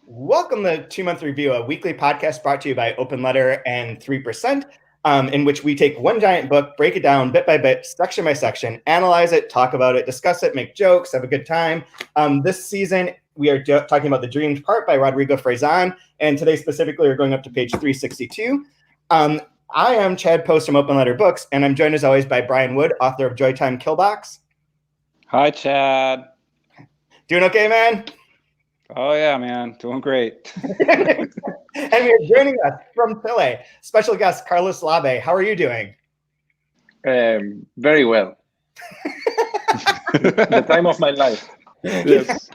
Welcome to 2 Month Review, a weekly podcast brought to you by Open Letter and 3%, in which we take one giant book, break it down bit by bit, section by section, analyze it, talk about it, discuss it, make jokes, have a good time. This season, we are talking about The Dreamed Part by Rodrigo Frazan, and today specifically, we're going up to page 362. I am Chad Post from Open Letter Books, and I'm joined as always by Brian Wood, author of Joytime Killbox. Hi, Chad. Doing okay, man? Oh, yeah, man. Doing great. And we are joining us from Chile, special guest Carlos Labe. How are you doing? Very well. The time of my life. Yes.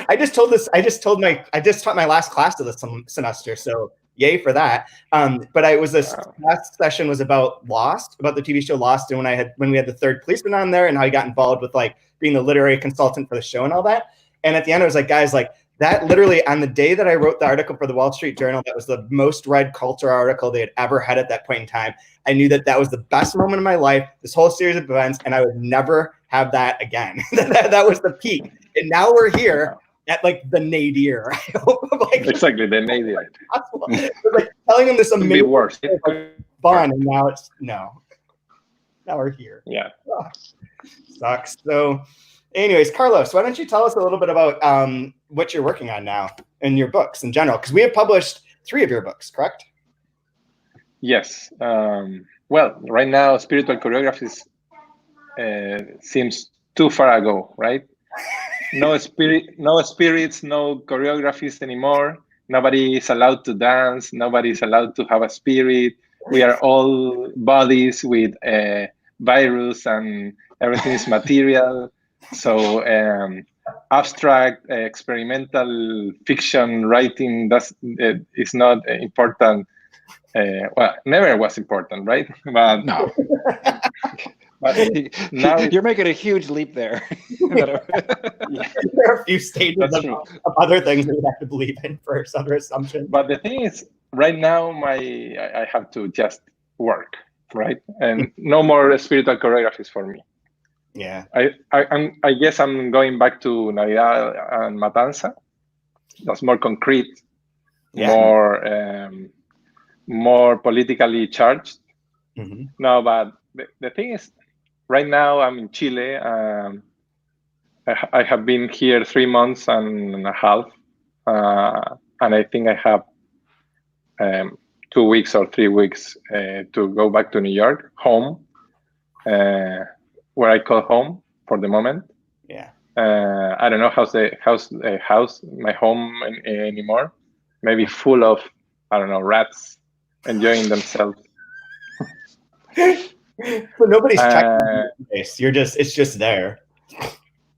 I just taught my last class of the semester, so yay for that. But last session was about Lost, about the TV show Lost, and when we had the third policeman on there and how he got involved with like being the literary consultant for the show and all that. And at the end, I was like, guys, like that literally on the day that I wrote the article for the Wall Street Journal, that was the most read culture article they had ever had at that point in time. I knew that was the best moment of my life, this whole series of events, and I would never have that again. That was the peak. And now we're here at like the nadir. I hope exactly the nadir. Like telling them this amazing worse. fun, and now it's no. Now we're here. Yeah. Oh, sucks. So anyways, Carlos, why don't you tell us a little bit about what you're working on now in your books in general? Because we have published 3 of your books, correct? Yes. Well, right now, spiritual choreographies seems too far ago, right? No spirits, no choreographies anymore. Nobody is allowed to dance. Nobody is allowed to have a spirit. We are all bodies with a virus, and everything is material. So abstract experimental fiction writing is not important. Well, never was important, right? But no. But now you're making a huge leap there. There are a few stages of other things that we have to believe in first under assumption. But the thing is, right now, I have to just work, right? And no more spiritual choreographies for me. Yeah. I guess I'm going back to Navidad and Matanza. That's more concrete, more politically charged. Mm-hmm. No, but the thing is, right now I'm in Chile. I have been here 3 months and a half, and I think I have 2 weeks or 3 weeks to go back to New York, home, where I call home for the moment. Yeah. I don't know how's my home anymore. Maybe full of, I don't know, rats enjoying themselves. But nobody's checking the place. It's just there.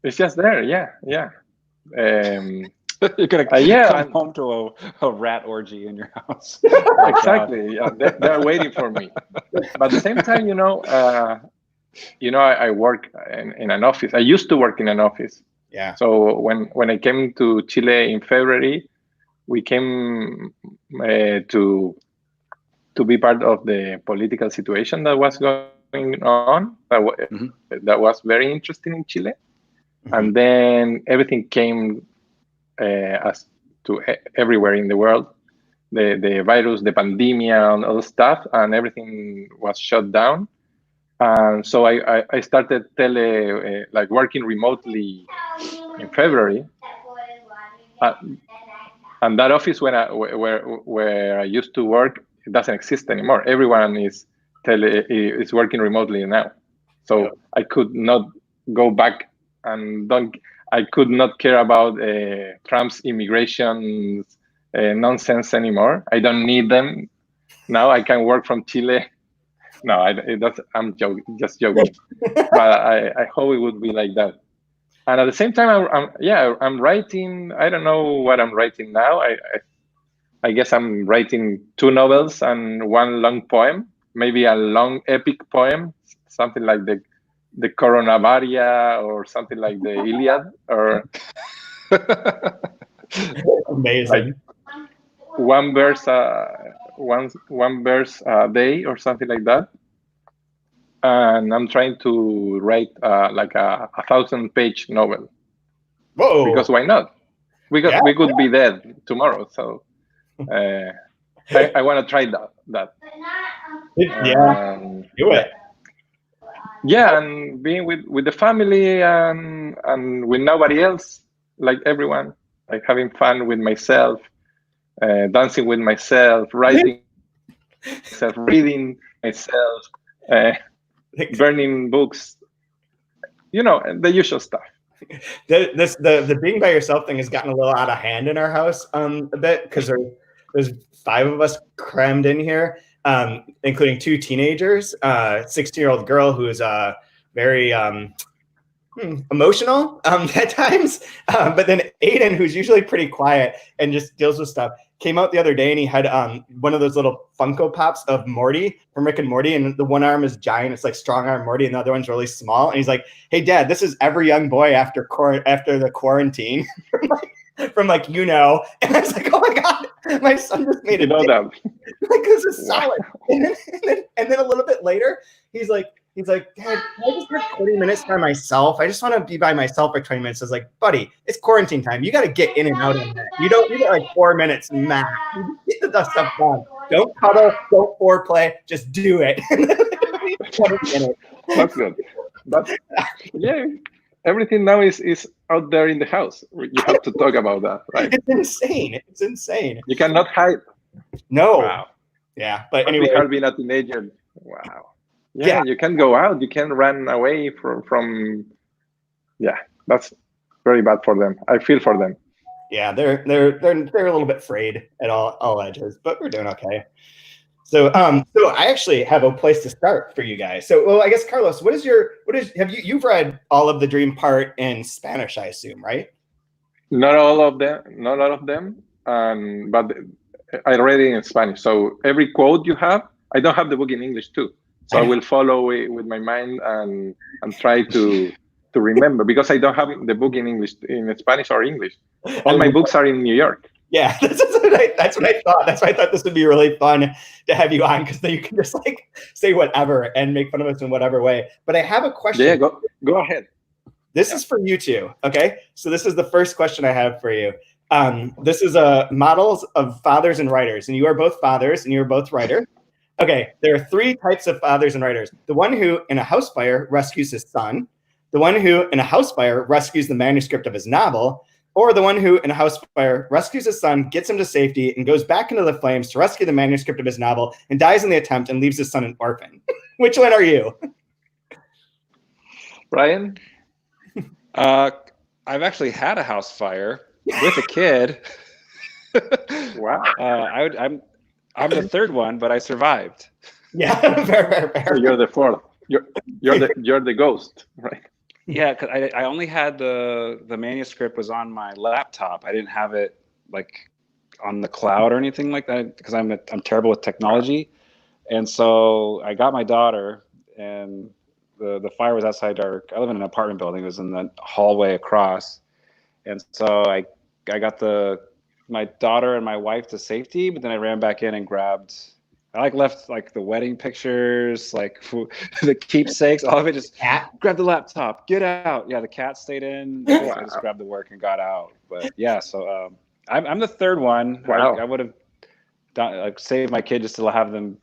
It's just there, yeah. You're gonna come home to a rat orgy in your house. Exactly. Yeah, they're waiting for me. But at the same time, I work in an office. I used to work in an office. Yeah. So when I came to Chile in February, we came to be part of the political situation that was going on. That was very interesting in Chile. Mm-hmm. And then everything came as to everywhere in the world. The virus, the pandemic, and all stuff, and everything was shut down. And so I started like working remotely in February. And that office where I used to work, it doesn't exist anymore. Everyone is working remotely now. So I could not go back and I could not care about Trump's immigration nonsense anymore. I don't need them. Now I can work from Chile. No, I'm just joking. But I hope it would be like that. And at the same time, I'm writing. I don't know what I'm writing now. I guess I'm writing 2 novels and 1 long poem, maybe a long epic poem, something like the Coronavaria or something like the Iliad, or amazing. Like one verse a day or something like that. And I'm trying to write like a 1,000-page novel. Whoa! Because why not? we could be dead tomorrow. So I want to try that. Yeah, do it. Yeah, and being with the family and with nobody else, like everyone, like having fun with myself, dancing with myself, writing myself, reading myself, burning books, the usual stuff. The being by yourself thing has gotten a little out of hand in our house a bit, because there's 5 of us crammed in here, including 2 teenagers, 16-year-old girl who is very emotional at times, but then Aiden, who's usually pretty quiet and just deals with stuff, came out the other day and he had one of those little Funko Pops of Morty from Rick and Morty, and the one arm is giant, it's like strong arm Morty, and the other one's really small, and he's like, "Hey Dad, this is every young boy after the quarantine." from and I was like, "Oh my God, my son just made it." That. Like, this is solid. And then a little bit later, he's like, "Dad, can I just have 20 minutes by myself? I just want to be by myself for 20 minutes." I was like, "Buddy, it's quarantine time. You got to get in and out of that. You get like 4 minutes max. You get the stuff done. Don't cuddle, don't foreplay, just do it." 20 minutes. That's good. But yeah, everything now is out there in the house. You have to talk about that, right? It's insane. You cannot hide. No. Wow. Yeah, but anyway, hard being a teenager. Wow. Yeah, you can go out. You can run away from. Yeah, that's very bad for them. I feel for them. Yeah, they're a little bit frayed at all edges, but we're doing okay. So I actually have a place to start for you guys. So, well, I guess Carlos, you've read all of the Dream part in Spanish, I assume, right? Not all of them, but I read it in Spanish. So every quote you have, I don't have the book in English too. So I will follow it with my mind and try to remember, because I don't have the book in English, in Spanish or English. All my books are in New York. Yeah, that's what I thought. That's why I thought this would be really fun to have you on, because then you can just like say whatever and make fun of us in whatever way. But I have a question. Yeah, go ahead. This is for you two. Okay, so this is the first question I have for you. This is models of fathers and writers, and you are both fathers and you are both writers. Okay, there are 3 types of fathers and writers. The one who, in a house fire, rescues his son. The one who, in a house fire, rescues the manuscript of his novel. Or the one who, in a house fire, rescues his son, gets him to safety, and goes back into the flames to rescue the manuscript of his novel, and dies in the attempt and leaves his son an orphan. Which one are you? Brian? I've actually had a house fire with a kid. Wow. I'm the 3rd one, but I survived. Yeah, fair. So you're the 4th. You're the ghost, right? Yeah, because I only had the manuscript was on my laptop. I didn't have it like on the cloud or anything like that, because I'm terrible with technology. And so I got my daughter, and the fire was outside I live in an apartment building. It was in the hallway across. And so I got my daughter and my wife to safety, but then I ran back in and I left like the wedding pictures, like the keepsakes, all of it. Just grab the laptop, get out. Yeah, the cat stayed in. Wow. I just grabbed the work and got out. But yeah, so I'm the 3rd one. Wow. I would have saved my kid just to have them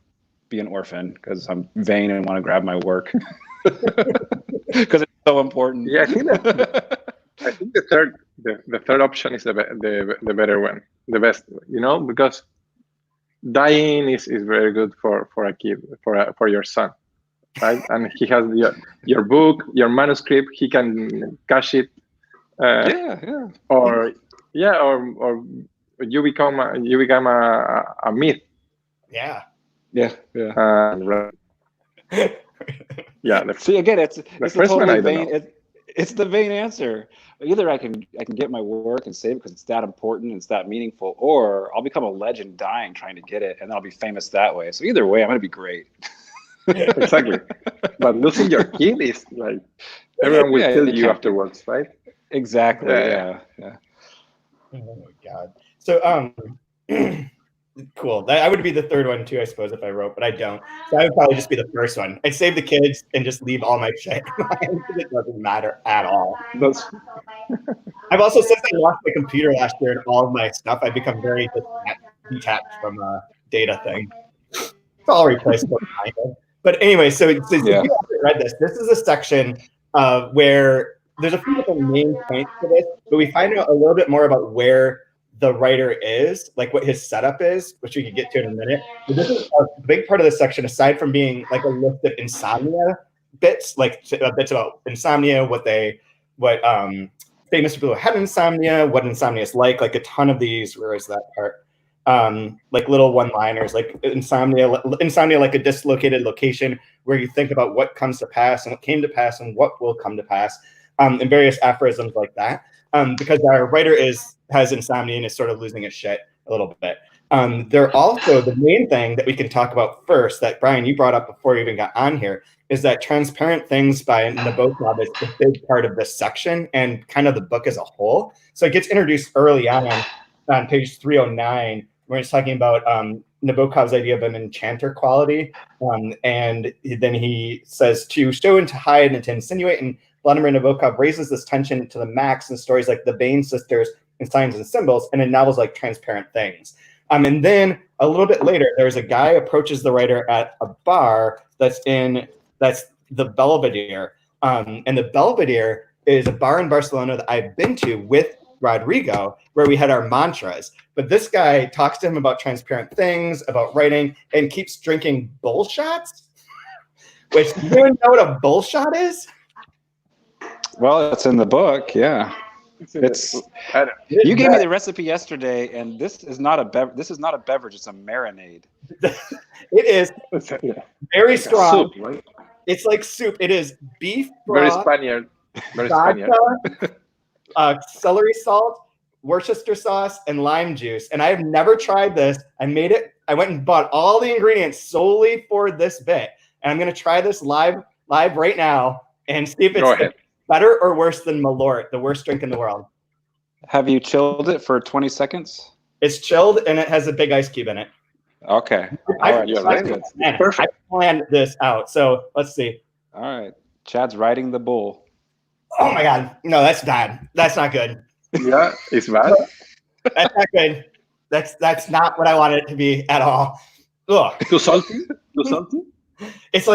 be an orphan, because I'm vain and want to grab my work because it's so important. Yeah, I think the third option is the better one, the best. Because dying is very good for a kid, for your son, right? And he has your book, your manuscript. He can cash it. Or you become a myth. Yeah. Yeah. See, again, it's the first one. I don't know. It's the vain answer. Either I can get my work and save it because it's that important, it's that meaningful, or I'll become a legend dying trying to get it, and I'll be famous that way. So either way, I'm going to be great. Exactly. But losing your kid is like, everyone will kill you afterwards, right? Exactly. Yeah. Oh my God. So Cool. I would be the third one too, I suppose, if I wrote, but I don't. So I would probably just be the first one. I'd save the kids and just leave all my shit. It doesn't matter at all. I've also, since I lost my computer last year and all of my stuff, I've become very detached from data thing. It's all replaceable. But anyway, so if you haven't read this is a section where there's a few different main points to this, but we find out a little bit more about where the writer is, like what his setup is, which we can get to in a minute. But this is a big part of this section, aside from being like a list of insomnia bits, like bits about insomnia, what famous people who had insomnia, what insomnia is like a ton of these. Where is that part? Like little one-liners, like insomnia like a dislocated location where you think about what comes to pass and what came to pass and what will come to pass, and various aphorisms like that. Because our writer has insomnia and is sort of losing his shit a little bit. They're also, the main thing that we can talk about first that Brian, you brought up before you even got on here, is that Transparent Things by Nabokov is a big part of this section and kind of the book as a whole. So it gets introduced early on page 309, where it's talking about Nabokov's idea of an enchanter quality. And then he says to show and to hide and to insinuate, and Vladimir Nabokov raises this tension to the max in stories like The Bain Sisters and Signs and Symbols, and in novels like Transparent Things. And then a little bit later, there's a guy approaches the writer at a bar that's the Belvedere. And the Belvedere is a bar in Barcelona that I've been to with Rodrigo, where we had our mantras. But this guy talks to him about transparent things, about writing, and keeps drinking bullshots. Which, do you know what a bullshot is? Well, it's in the book, yeah. You gave me the recipe yesterday, and this is not a beverage. It's a marinade. It is very strong. Soup, right? It's like soup. It is beef Very broth, Spaniard. Very vodka, Spaniard. Celery salt, Worcester sauce, and lime juice. And I've never tried this. I made it. I went and bought all the ingredients solely for this bit, and I'm going to try this live right now and see if it's better or worse than Malort, the worst drink in the world. Have you chilled it for 20 seconds? It's chilled and it has a big ice cube in it. Okay. I planned this out. So let's see. All right. Chad's riding the bull. Oh my God. No, that's bad. That's not good. Yeah, it's bad. That's not good. That's not what I wanted it to be at all. Ugh. Too salty? Too salty? It's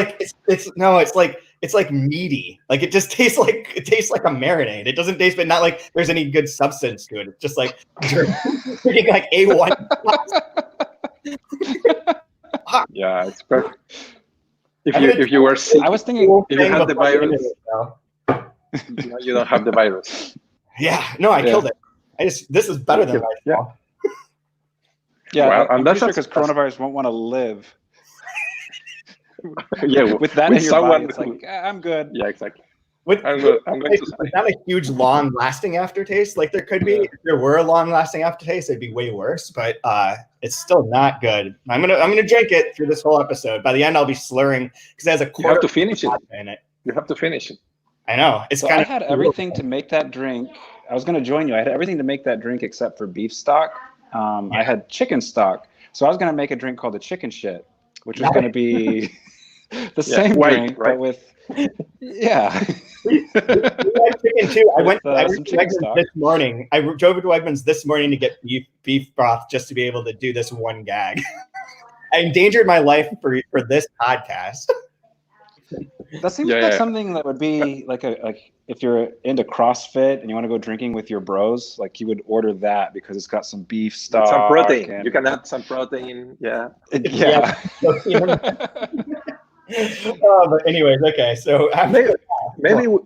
like meaty. Like it just tastes like a marinade. It doesn't taste, but not like there's any good substance to it. It's just like drinking like A1. Yeah, it's perfect. If you were sick, I was thinking if you had the virus, you don't have the virus. Yeah, no, I killed it. This is better than life. Yeah, well, I'm pretty sure because coronavirus won't want to live. Yeah, with that in your body, it's like I'm good. Yeah, exactly. I'm going to it's not a huge, long-lasting aftertaste. Like there could be, if there were a long-lasting aftertaste, it'd be way worse. But it's still not good. I'm gonna drink it through this whole episode. By the end, I'll be slurring because it has a. You have to finish it. In it. You have to finish it. I know. It's kind of. I had everything to make that drink. I was going to join you. I had everything to make that drink except for beef stock. I had chicken stock, so I was going to make a drink called the chicken shit, which was going to be the same drink, right? But with we had chicken too. I went to Wegmans this morning. I drove to Wegmans this morning to get beef broth just to be able to do this one gag. I endangered my life for this podcast. That seems like something that would be like if you're into CrossFit and you want to go drinking with your bros, like you would order that because it's got some beef stock, some protein. You can add some protein. Yeah. But anyways, okay. So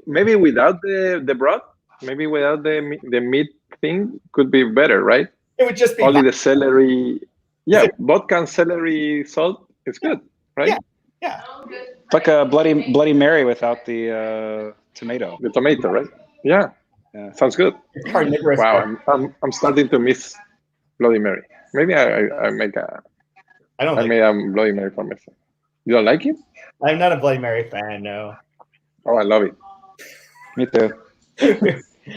maybe without the broth, maybe without the meat thing could be better, right? It would just be only the celery. Yeah, vodka and celery salt. It's good, right? Yeah. It's like a Bloody Mary without the tomato. The tomato, right? Yeah. Sounds good. Wow, I'm starting to miss Bloody Mary. Maybe I make a. I made a Bloody Mary for myself. You don't like it? I'm not a Bloody Mary fan, no. Oh, I love it. Me too.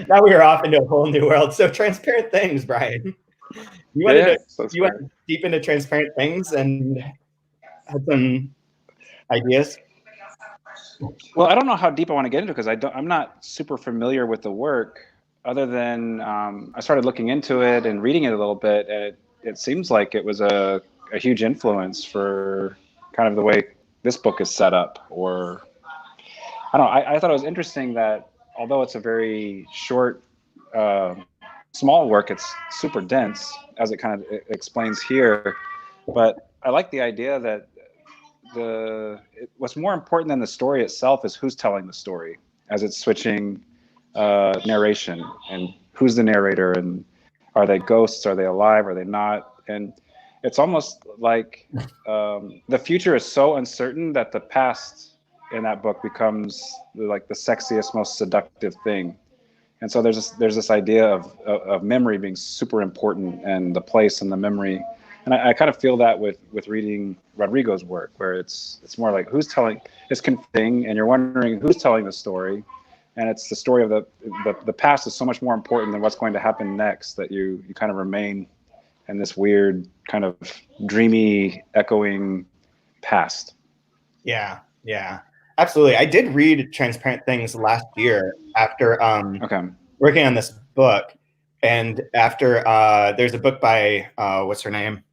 Now we are off into a whole new world. So Transparent Things, Brian. You went deep into transparent things and had some ideas. Well, I don't know how deep I want to get into because I'm not super familiar with the work. Other than I started looking into it and reading it a little bit, and it seems like it was a huge influence for kind of the way this book is set up. Or I don't know. I thought it was interesting that although it's a very short, small work, it's super dense, as it kind of explains here. But I like the idea that what's more important than the story itself is who's telling the story, as it's switching narration, and who's the narrator, and are they ghosts, are they alive, are they not? And it's almost like the future is so uncertain that the past in that book becomes like the sexiest, most seductive thing. And so there's this idea of memory being super important, and the place and the memory. And I kind of feel that with reading Rodrigo's work, where it's more like who's telling, it's confusing, and you're wondering who's telling the story. And it's the story of the past is so much more important than what's going to happen next, that you kind of remain in this weird kind of dreamy, echoing past. Yeah, absolutely. I did read Transparent Things last year after working on this book. And after there's a book by what's her name?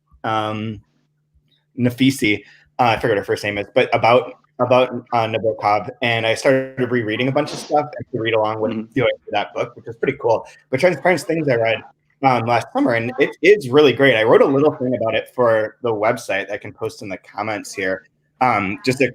Nafisi. I forget her first name is, but about Nabokov, and I started rereading a bunch of stuff to read along with doing that book, which is pretty cool. But Transparent Things I read last summer, and it is really great. I wrote a little thing about it for the website that I can post in the comments here. Just a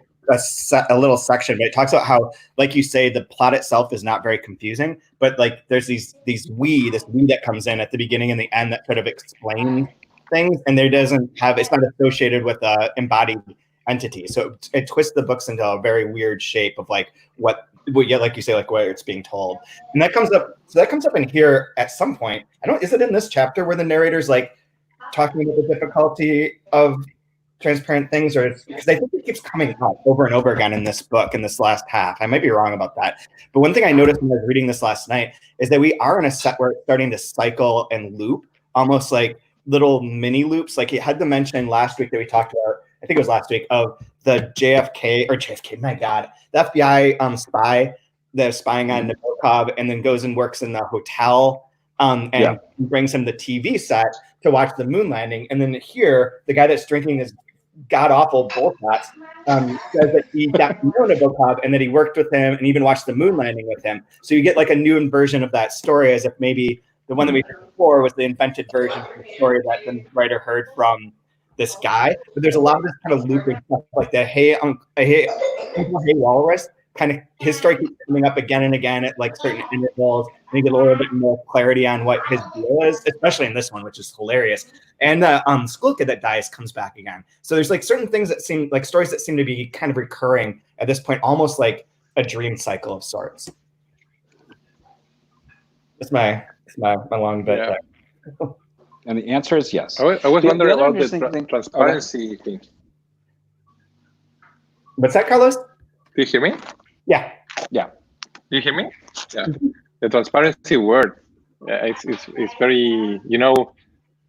little section, but it talks about how, like you say, the plot itself is not very confusing, but like there's this we that comes in at the beginning and the end that sort of explains things, and it's not associated with a embodied entity. So it twists the books into a very weird shape of like what like you say, like where it's being told. And that comes up in here at some point. Is it in this chapter where the narrator's like talking about the difficulty of Transparent Things, or because I think it keeps coming up over and over again in this book in this last half. I might be wrong about that, but one thing I noticed when I was reading this last night is that we are in a set where it's starting to cycle and loop, almost like little mini loops. Like it had the mention last week that we talked about, I think it was last week, of the JFK, my God, the FBI spy that's spying on Nabokov, and then goes and works in the hotel and brings him the TV set to watch the moon landing. And then here, the guy that's drinking this god-awful Bullshot says that he got to know Nabokov and that he worked with him and even watched the moon landing with him. So you get like a new version of that story, as if maybe the one that we heard before was the invented version of the story that the writer heard from this guy. But there's a lot of this kind of looping stuff like that. Hey Walrus, kind of his story keeps coming up again and again at like certain intervals, and you get a little bit more clarity on what his deal is, especially in this one, which is hilarious. And the school kid that dies comes back again. So there's like certain things that seem like stories that seem to be kind of recurring at this point, almost like a dream cycle of sorts. It's my long bit there. And the answer is yes. I was wondering about the transparency thing. What's that, Carlos? Do you hear me? Yeah. Do you hear me? Yeah. The transparency word, it's very,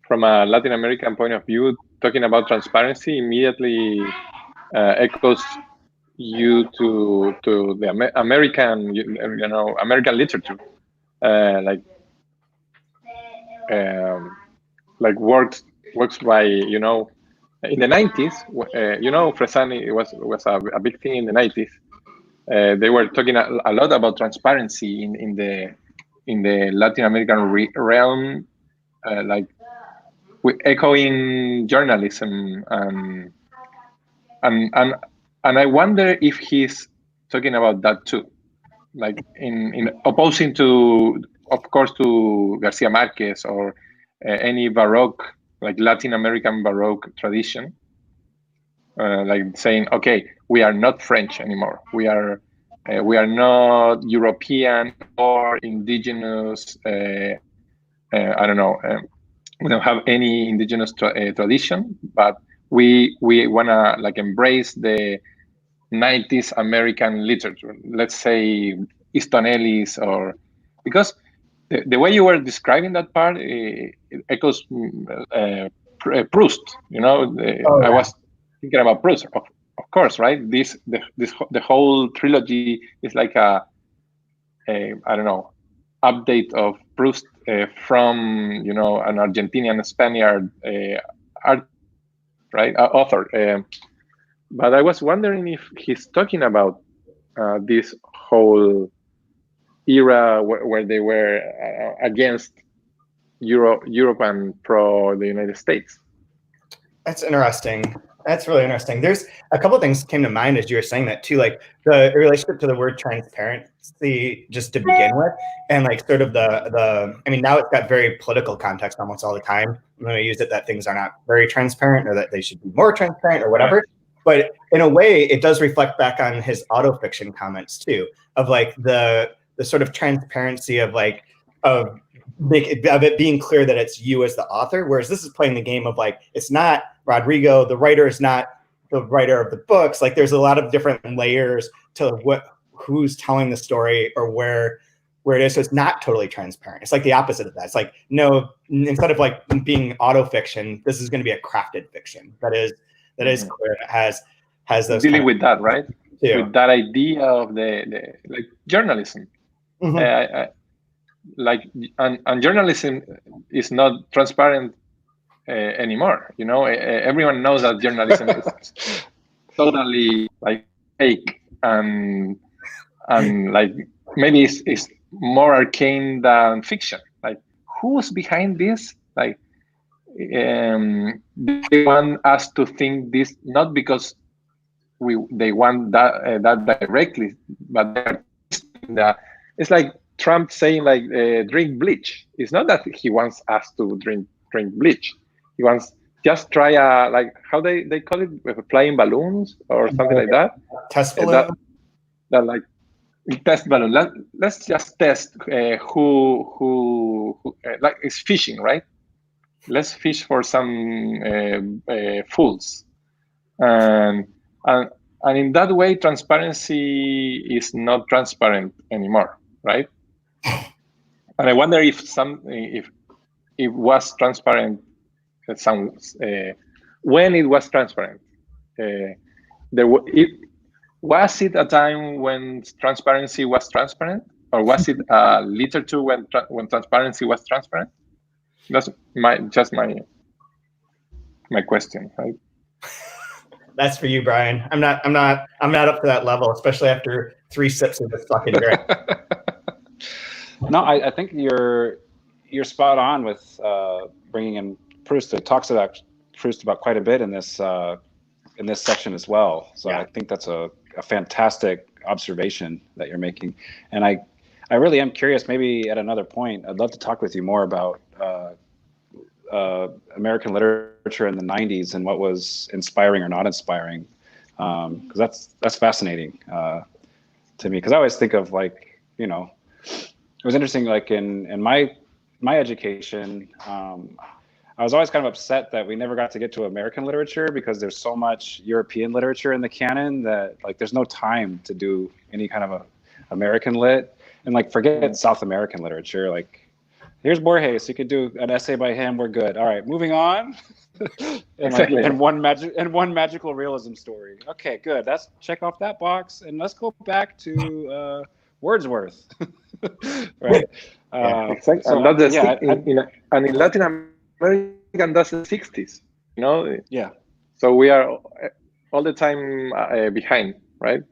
from a Latin American point of view, talking about transparency immediately echoes you to the American, American literature, like works by, in the 90s, Fresani was a big thing in the 90s. They were talking a lot about transparency in the Latin American realm, like with echoing journalism, and I wonder if he's talking about that too, like in opposing to, of course, to Garcia Marquez or any Baroque, like Latin American Baroque tradition, like saying, okay, we are not French anymore. We are not European or indigenous. I don't know. We don't have any indigenous tradition, but we wanna like embrace the 90s American literature. Let's say Easton Ellis, or because the way you were describing that part, it echoes Proust. I was thinking about Proust, of course, right? The whole trilogy is like a I don't know, update of Proust from an Argentinian Spaniard author. But I was wondering if he's talking about this whole era where they were against Europe and pro the United States. That's interesting. That's really interesting. There's a couple of things came to mind as you were saying that too, like the relationship to the word transparency, just to begin with, and like sort of the. I mean, now it's got very political context almost all the time. I'm going to use it that things are not very transparent, or that they should be more transparent, or whatever. But in a way, it does reflect back on his autofiction comments too, of like the sort of transparency of like of it being clear that it's you as the author, whereas this is playing the game of like it's not Rodrigo, the writer is not the writer of the books. Like there's a lot of different layers to who's telling the story or where it is. So it's not totally transparent. It's like the opposite of that. It's like, no, instead of like being autofiction, this is going to be a crafted fiction that is clear. It has those dealing with that, right? Too. With that idea of the like journalism. And journalism is not transparent anymore. Everyone knows that journalism is totally like fake and like maybe it's more arcane than fiction. Like who's behind this? Like they want us to think this not because they want that directly, but it's like Trump saying like drink bleach. It's not that he wants us to drink bleach. He wants just try like how they call it, flying balloons or something like that. Test balloon. That like test balloon. Let's just test who like it's fishing, right? Let's fish for some fools, and in that way, transparency is not transparent anymore, right? And I wonder if it was transparent. When it was transparent, was it a time when transparency was transparent, or was it literature when transparency was transparent? That's my question, right? That's for you, Brian. I'm not up to that level, especially after 3 sips of this fucking drink. No, I think you're spot on with bringing in Proust. It talks about Proust about quite a bit in this section as well. So yeah. I think that's a fantastic observation that you're making, and I really am curious. Maybe at another point, I'd love to talk with you more about American literature in the 90s and what was inspiring or not inspiring, because that's fascinating to me. Because I always think of like, it was interesting, like in my education, I was always kind of upset that we never got to get to American literature, because there's so much European literature in the canon that like there's no time to do any kind of a American lit, and like forget South American literature. Like here's Borges, you could do an essay by him, we're good. All right, moving on. and one magical realism story. Okay, good. Let's check off that box, and let's go back to Wordsworth. Right. Exactly. So, and in Latin America, that's the 60s. Yeah. So we are all the time behind, right?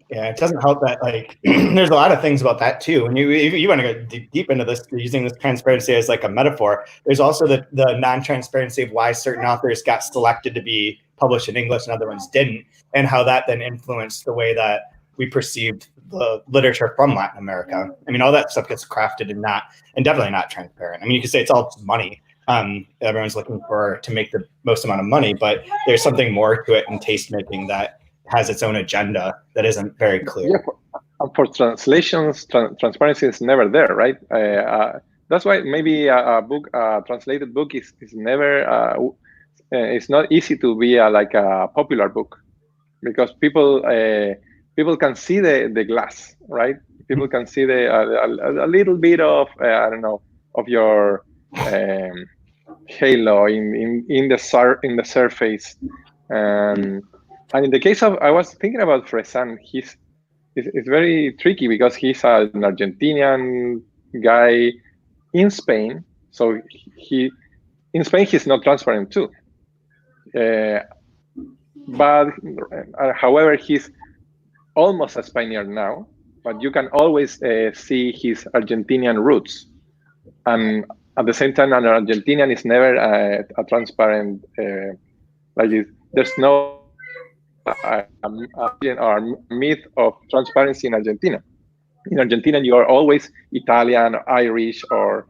Yeah, it doesn't help that like there's a lot of things about that too. And you want to go deep into this, using this transparency as like a metaphor. There's also the non-transparency of why certain authors got selected to be published in English and other ones didn't, and how that then influenced the way that we perceived the literature from Latin America. I mean, all that stuff gets crafted and definitely not transparent. I mean, you could say it's all just money. Everyone's looking to make the most amount of money, but there's something more to it in taste making that has its own agenda that isn't very clear. Yeah, for translations, transparency is never there, right? That's why maybe a translated book is never. It's not easy to be like a popular book, because people can see the glass, right? people can see a little bit of I don't know, of your halo in the surface. And in the case of, I was thinking about Fresan, it's very tricky because he's an Argentinian guy in Spain. So in Spain he's not transparent too. But however, he's almost a Spaniard now. But you can always see his Argentinian roots. And at the same time, an Argentinian is never a transparent like this. There's no myth of transparency in Argentina. In Argentina, you are always Italian, Irish, or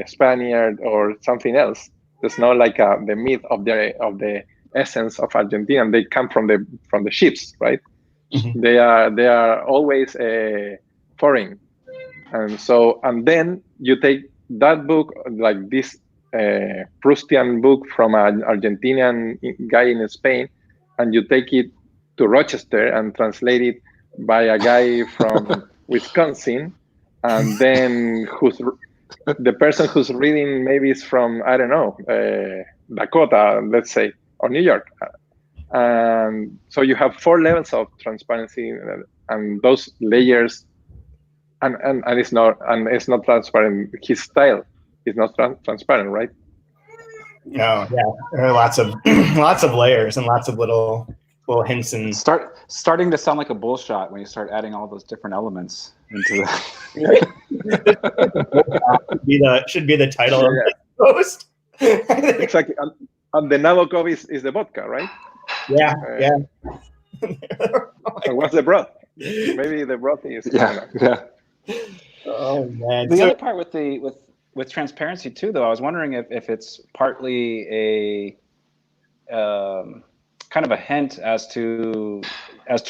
Spaniard, or something else. There's not like the myth of the essence of Argentina. They come from the ships, right? Mm-hmm. They are always foreign, and then you take that book, like this Proustian book from an Argentinian guy in Spain, and you take it to Rochester and translate it by a guy from Wisconsin, and then the person who's reading maybe is from, I don't know, Dakota, let's say, or New York. And so you have 4 levels of transparency, and those layers, and it's not transparent. His style is not transparent, right? No, yeah, there are lots of layers and lots of little hints and starting to sound like a bullshot when you start adding all those different elements into the. should be the title of the post. Exactly, and the Nabokov is the vodka, right? Yeah. What's the broth? Maybe the broth is. Yeah. Oh man. The other part with transparency too, though, I was wondering if it's partly a kind of a hint as to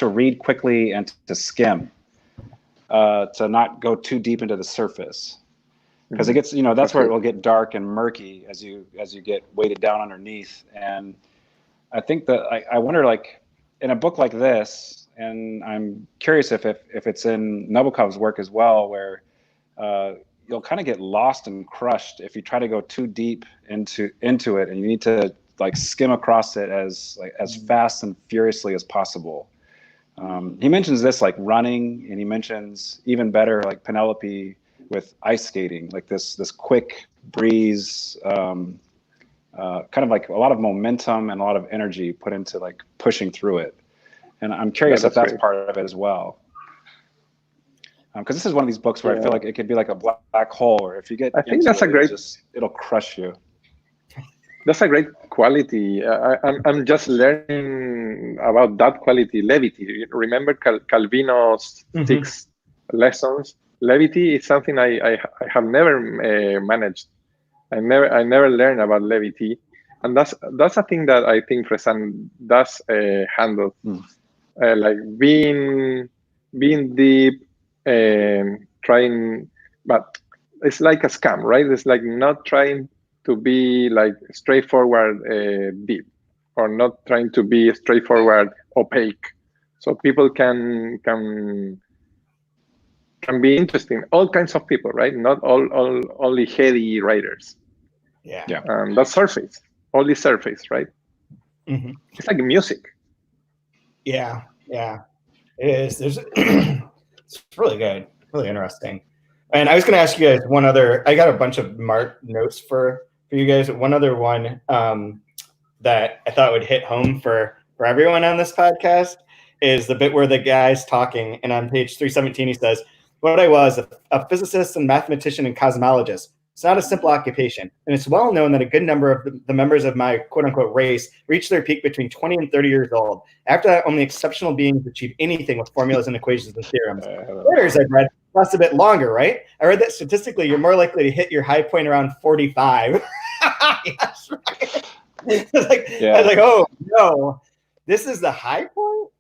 read quickly and to skim, to not go too deep into the surface, because it gets, that's where it will get dark and murky as you get weighted down underneath. And I think that I wonder, like in a book like this, and I'm curious if it's in Nabokov's work as well, where you'll kind of get lost and crushed if you try to go too deep into it, and you need to like skim across it as fast and furiously as possible. He mentions this like running, and he mentions even better like Penelope with ice skating, like this quick breeze, kind of like a lot of momentum and a lot of energy put into like pushing through it. And I'm curious if that's part of it as well. Because this is one of these books where I feel like it could be like a black hole, or if you get, I think that's it'll crush you. That's a great quality. I'm just learning about that quality, levity. Remember Calvino's 6 lessons? Levity is something I have never managed. I never learned about levity, and that's a thing that I think Fresan does handle, like being deep. Trying, but it's like a scam, right? It's like not trying to be like straightforward deep, or not trying to be straightforward opaque, so people can be interesting. All kinds of people, right? Not only heady writers. Yeah. That's surface, only surface, right? Mm-hmm. It's like music. Yeah, it is. There's. It's really good, really interesting. And I was going to ask you guys one other. I got a bunch of marked notes for you guys. One other one that I thought would hit home for everyone on this podcast is the bit where the guy's talking, and on page 317 he says, "What I was, a physicist and mathematician and cosmologist. It's not a simple occupation, and it's well known that a good number of the members of my quote-unquote race reach their peak between 20 and 30 years old. After that, only exceptional beings achieve anything with formulas and equations and theorems. Others I've read last a bit longer, right? I read that statistically, you're more likely to hit your high point around 45. Yes, right. I was like, oh, no, this is the high point?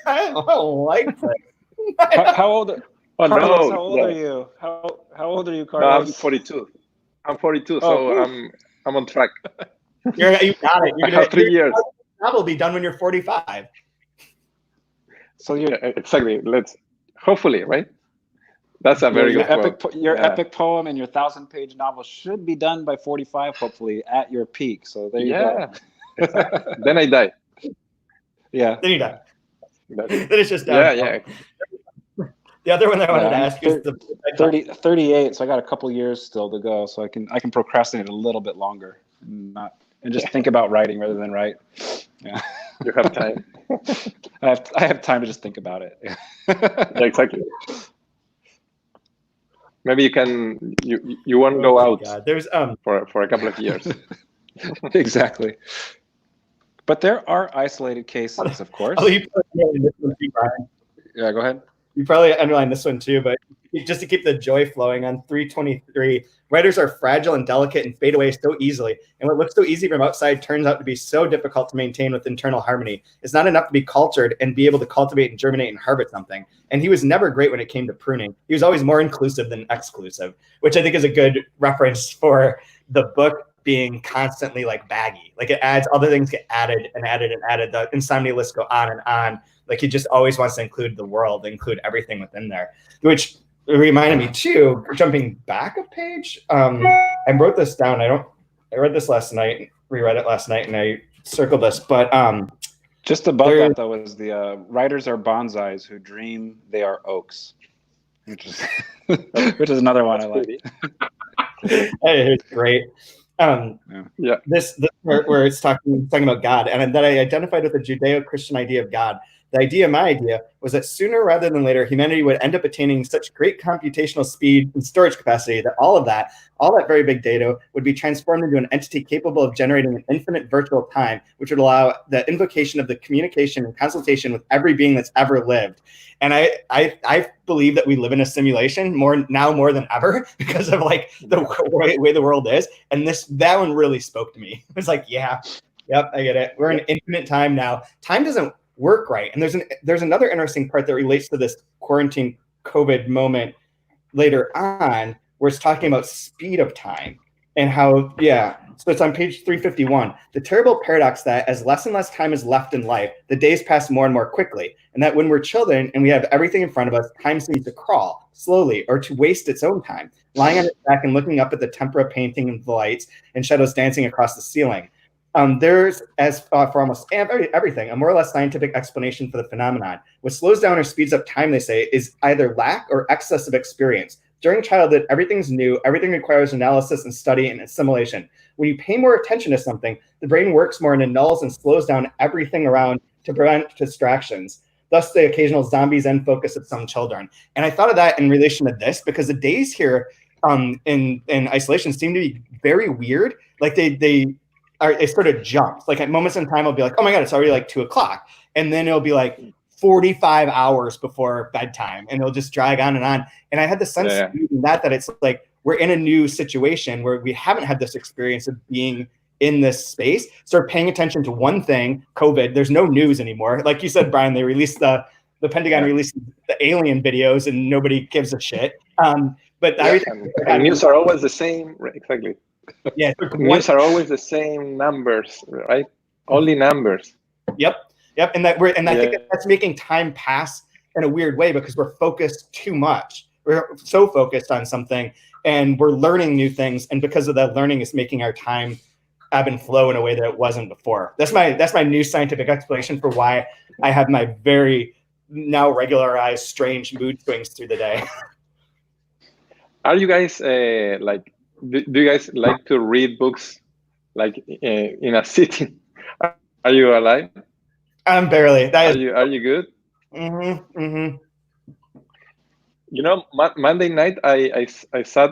I don't like that. How old? Oh, Carlos, no, how old are you? How old are you, Carlos? No, I'm 42. So I'm on track. You got it. You're I have 3 years. That will be done when you're 45. So you exactly. Hopefully, right? That's a very good quote. Your epic poem and your 1,000-page novel should be done by 45, hopefully, at your peak. So there you go. Exactly. Then I die. Yeah. Then you die. Then it's just yeah. The other one that I wanted to ask is the 38. So I got a couple years still to go. So I can procrastinate a little bit longer and just think about writing rather than write. Yeah. You have time. I have time to just think about it. Yeah, exactly. Maybe you won't go out There's for a couple of years. Exactly. But there are isolated cases, of course. Oh, you probably this one too, Brian. Yeah, go ahead. You probably underline this one too, but just to keep the joy flowing on 323, writers are fragile and delicate and fade away so easily. And what looks so easy from outside turns out to be so difficult to maintain with internal harmony. It's not enough to be cultured and be able to cultivate and germinate and harvest something. And he was never great when it came to pruning. He was always more inclusive than exclusive, which I think is a good reference for the book being constantly like baggy. Like it adds, other things get added and added and added. The Insomnia lists go on and on. Like he just always wants to include the world, include everything within there, which reminded me too, jumping back a page. I wrote this down. I read this last night, reread it last night, and I circled this, but just above that though is the writers are bonsais who dream they are oaks, which is another one I like. It's great. This part where it's talking about God, and that I identified with the Judeo-Christian idea of God. The idea, my idea, was that sooner rather than later, humanity would end up attaining such great computational speed and storage capacity that all that very big data would be transformed into an entity capable of generating an infinite virtual time, which would allow the invocation of the communication and consultation with every being that's ever lived. And I believe that we live in a simulation more than ever because of like the way the world is. And that one really spoke to me. It was like, yep, I get it. We're in infinite time now. Time doesn't work right. And there's another interesting part that relates to this quarantine COVID moment later on, where it's talking about speed of time and how, so it's on page 351, the terrible paradox that as less and less time is left in life, the days pass more and more quickly. And that when we're children and we have everything in front of us, time seems to crawl slowly or to waste its own time, lying on its back and looking up at the tempera painting and the lights and shadows dancing across the ceiling. There's, as for almost everything, a more or less scientific explanation for the phenomenon. What slows down or speeds up time, they say, is either lack or excess of experience. During childhood, everything's new, everything requires analysis and study and assimilation. When you pay more attention to something, the brain works more and annuls and slows down everything around to prevent distractions. Thus, the occasional zombies end focus of some children. And I thought of that in relation to this because the days here in isolation seem to be very weird. Like they sort of jumps. Like at moments in time, I'll be like, oh my God, it's already like 2:00. And then it'll be like 45 hours before bedtime and it'll just drag on and on. And I had the sense that it's like, we're in a new situation where we haven't had this experience of being in this space. Start paying attention to one thing, COVID, there's no news anymore. Like you said, Brian, they released the Pentagon released the alien videos and nobody gives a shit. But news are always the same. Right, exactly. Yeah, news are always the same numbers, right? Only numbers. Yep. And I think that's making time pass in a weird way because we're focused too much. We're so focused on something and we're learning new things. And because of that learning, it's making our time ebb and flow in a way that it wasn't before. That's my new scientific explanation for why I have my very now regularized strange mood swings through the day. Are you guys do you guys like to read books like in a sitting? Are you alive? I'm barely. Are you good? Mm-hmm. You know, Monday night I sat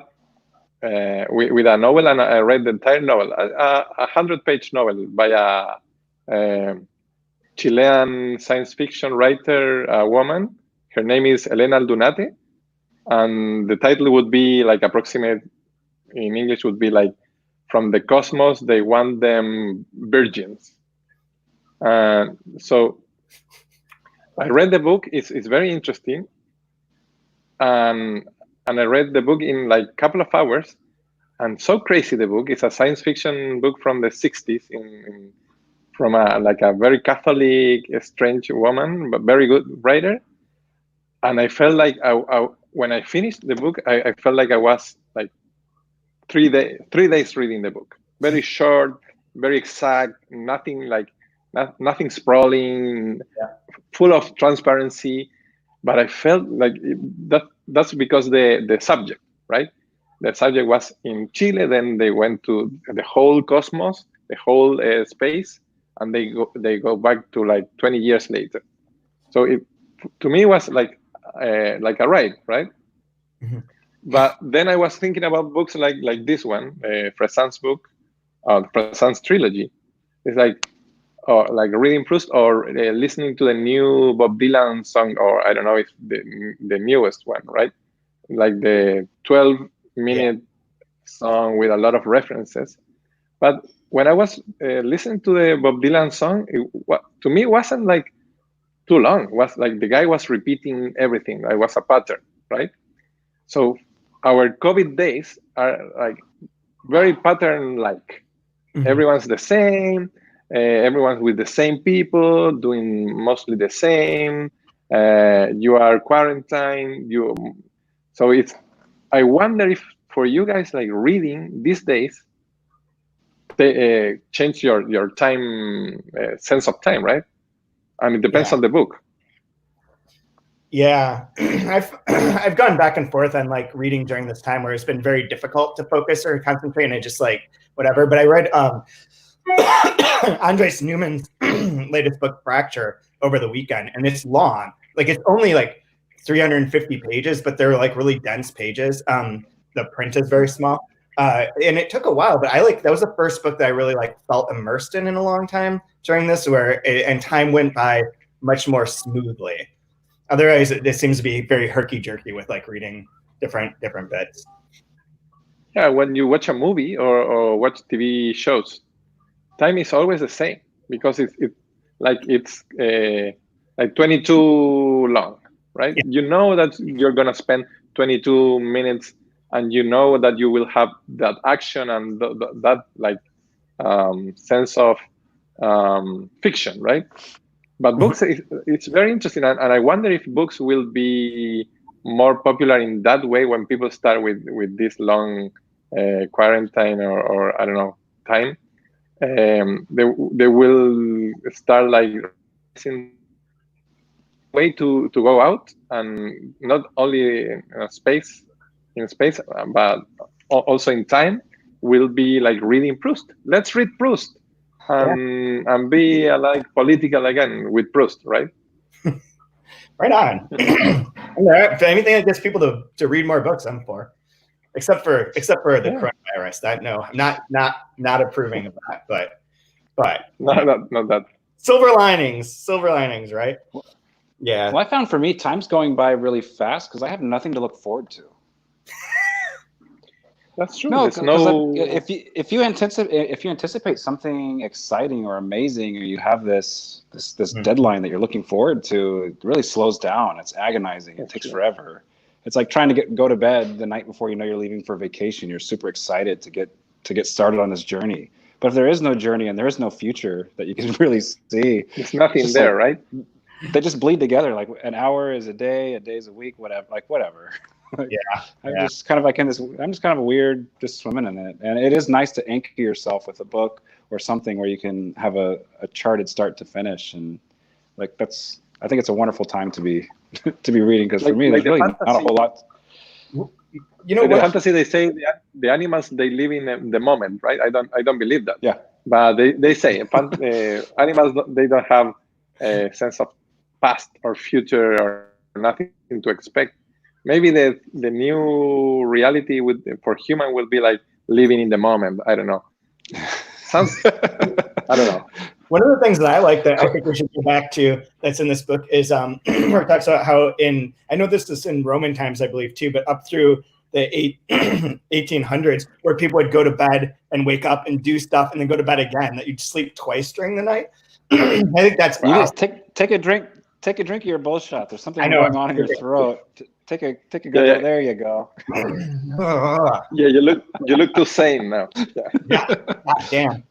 with a novel and I read the entire novel, a 100-page novel by a Chilean science fiction writer, a woman. Her name is Elena Aldunate, and the title would be like approximate in English would be like, from the cosmos they want them virgins. So I read the book. It's very interesting, and I read the book in like a couple of hours, and so crazy the book. It's a science fiction book from the 60s from a very Catholic, strange woman, but very good writer. And I felt like when I finished the book, I felt like I was like 3 days reading the book. Very short, very exact, nothing sprawling, full of transparency. But I felt like that's because the subject, right? The subject was in Chile. Then they went to the whole cosmos, the whole space, and they go back to like 20 years later. So to me, it was like a ride, right? Mhm. But then I was thinking about books like this one, Fressan's book, Fressan's trilogy. It's like, or like reading Proust, or listening to the new Bob Dylan song, or I don't know if the newest one, right? Like the 12-minute song with a lot of references. But when I was listening to the Bob Dylan song, to me it wasn't like too long. It was like the guy was repeating everything. It was a pattern, right? So our COVID days are like very pattern-like. Mhm. Everyone's the same. Everyone's with the same people, doing mostly the same. You are quarantined. So it's. I wonder if for you guys, like reading these days, they change your time sense of time, right? And it depends on the book. Yeah, I've gone back and forth on like reading during this time where it's been very difficult to focus or concentrate, and I just like whatever. But I read Andres Newman's latest book, Fracture, over the weekend, and it's long. Like it's only like 350 pages, but they're like really dense pages. The print is very small, and it took a while. But that was the first book that I really like felt immersed in a long time during this, and time went by much more smoothly. Otherwise, it seems to be very herky-jerky with like reading different bits. Yeah, when you watch a movie or watch TV shows, time is always the same because it's like 22 long, right? Yeah. You know that you're gonna spend 22 minutes, and you know that you will have that action and that like sense of fiction, right? But books, it's very interesting, and I wonder if books will be more popular in that way when people start with this long quarantine or I don't know time. They will start like way to go out, and not only in space, but also in time. Will be like reading Proust. Let's read Proust. And be like political again with Proust, right? Right on. If anything that gets people to read more books, I'm for. Except for the coronavirus. That no, I'm not approving of that. But not that. Silver linings, right? Yeah. Well, I found for me, time's going by really fast because I have nothing to look forward to. That's true. No, if you anticipate something exciting or amazing, or you have this deadline that you're looking forward to, it really slows down. It's agonizing. It takes forever. It's like trying to go to bed the night before you know you're leaving for vacation. You're super excited to get started on this journey. But if there is no journey and there is no future that you can really see, there's nothing there, like, right? They just bleed together. Like an hour is a day, a day is a week, whatever. Like whatever. I'm just kind of like I'm just kind of a weird, just swimming in it. And it is nice to anchor yourself with a book or something where you can have a charted start to finish. And like I think it's a wonderful time to be reading, because for me, there's really not a whole lot. You know, the fantasy, they say the animals, they live in the moment, right? I don't believe that. Yeah. But they say animals, they don't have a sense of past or future or nothing to expect. Maybe the new reality for human will be like living in the moment. I don't know. Sounds. I don't know. One of the things that I like that I think we should go back to that's in this book is where it talks about how I know this is in Roman times, I believe too, but up through the 1800s, where people would go to bed and wake up and do stuff and then go to bed again, that you'd sleep twice during the night. I think that's you just take a drink of your Bullshot. There's something going on in your throat. Take a good. Yeah. There you go. Yeah, you look too sane now. Yeah. Damn.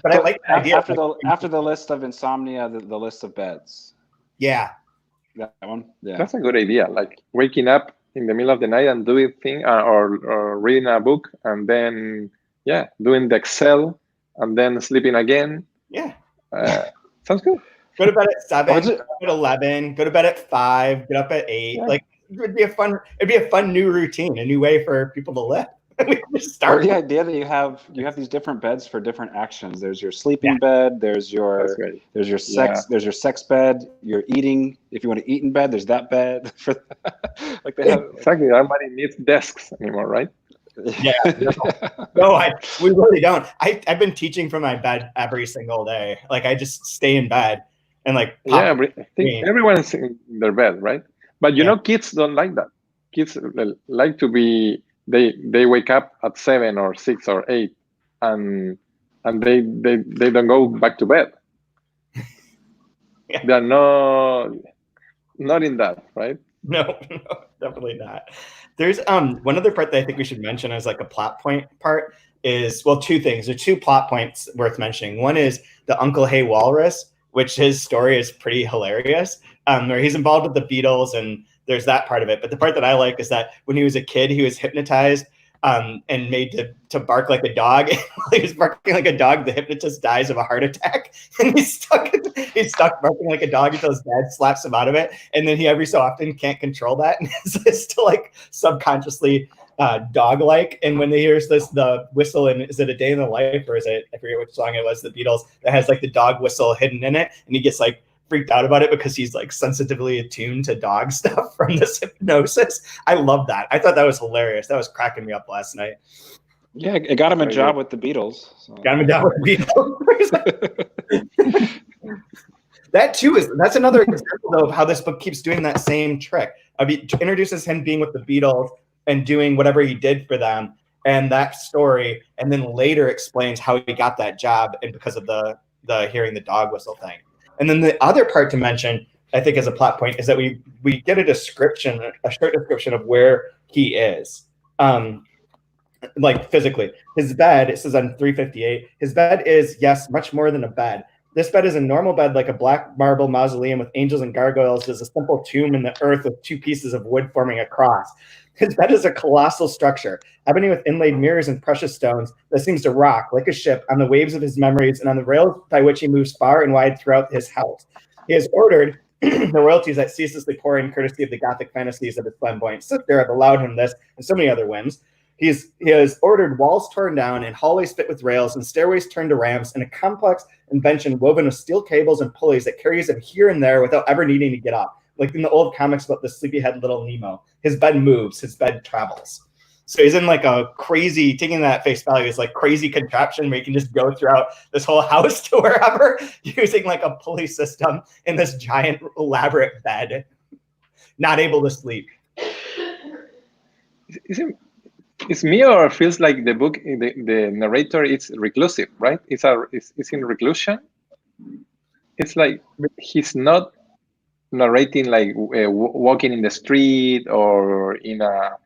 But I like the idea after the list of insomnia, the list of beds. Yeah. That one. Yeah. That's a good idea. Like waking up in the middle of the night and doing thing, or reading a book, and then doing the Excel, and then sleeping again. Yeah. Sounds good. Go to bed at 7, Or go is it- to bed at 11, go to bed at 5, get up at 8. Yeah. Like it'd be a fun new routine, a new way for people to live. We can just Or start. the idea that you have these different beds for different actions. There's your sleeping bed. There's That's your great. there's your sex. There's your sex bed. Your eating. If you want to eat in bed, there's that bed. For like they have. Exactly. Nobody needs desks anymore, right? Yeah. No, we really don't. I've been teaching from my bed every single day. Like I just stay in bed and like I think everyone's in their bed, right? But you know, kids don't like that. Kids like to be. They wake up at 7 or 6 or 8, and they don't go back to bed. Yeah. They're not in that, right? No, definitely not. There's one other part that I think we should mention as like a plot point part is, well, two things. There are 2 plot points worth mentioning. One is the Uncle Hay Walrus, which his story is pretty hilarious. Where he's involved with the Beatles, and there's that part of it. But the part that I like is that when he was a kid, he was hypnotized and made to bark like a dog. He was barking like a dog. The hypnotist dies of a heart attack, and he's stuck barking like a dog until his dad slaps him out of it. And then he every so often can't control that, and it's still like subconsciously dog-like. And when he hears the whistle, and is it A Day in the Life, or is it, I forget which song it was, the Beatles, that has like the dog whistle hidden in it, and he gets like freaked out about it because he's like sensitively attuned to dog stuff from this hypnosis. I love that. I thought that was hilarious. That was cracking me up last night. Yeah, it got him a job with the Beatles. So. Got him down with the Beatles. That's another example though, of how this book keeps doing that same trick. It introduces him being with the Beatles and doing whatever he did for them, and that story, and then later explains how he got that job and because of the hearing the dog whistle thing. And then the other part to mention, I think, as a plot point, is that we get a short description of where he is, like physically. His bed, it says on 358, his bed is, yes, much more than a bed. This bed is a normal bed, like a black marble mausoleum with angels and gargoyles. There's a simple tomb in the earth with 2 pieces of wood forming a cross. His bed is a colossal structure, ebony with inlaid mirrors and precious stones that seems to rock like a ship on the waves of his memories and on the rails by which he moves far and wide throughout his house. He has ordered the royalties that ceaselessly pour in courtesy of the Gothic fantasies of his flamboyant sister have allowed him this and so many other whims. He has ordered walls torn down and hallways fit with rails and stairways turned to ramps and a complex invention woven of steel cables and pulleys that carries him here and there without ever needing to get up. Like in the old comics about the sleepyhead little Nemo. His bed moves, his bed travels. So he's in like a crazy, taking that face value, is like crazy contraption where you can just go throughout this whole house to wherever using like a pulley system in this giant elaborate bed, not able to sleep. It's me, or feels like the book, the narrator is reclusive, right? It's in reclusion. It's like he's not narrating like walking in the street or in a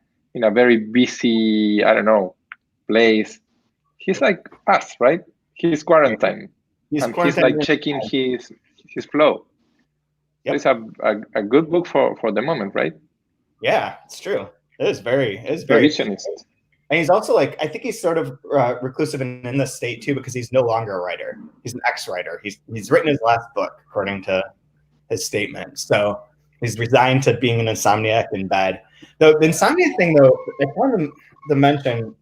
very busy, I don't know, place. He's like us, right? He's quarantined. He's like checking his flow. Yep. It's a good book for the moment, right? Yeah, it's true. It is very revisionist. And he's also like, I think he's sort of reclusive in this state too, because he's no longer a writer. He's an ex-writer. He's written his last book, according to his statement. So he's resigned to being an insomniac in bed. The insomnia thing, though, I wanted to mention,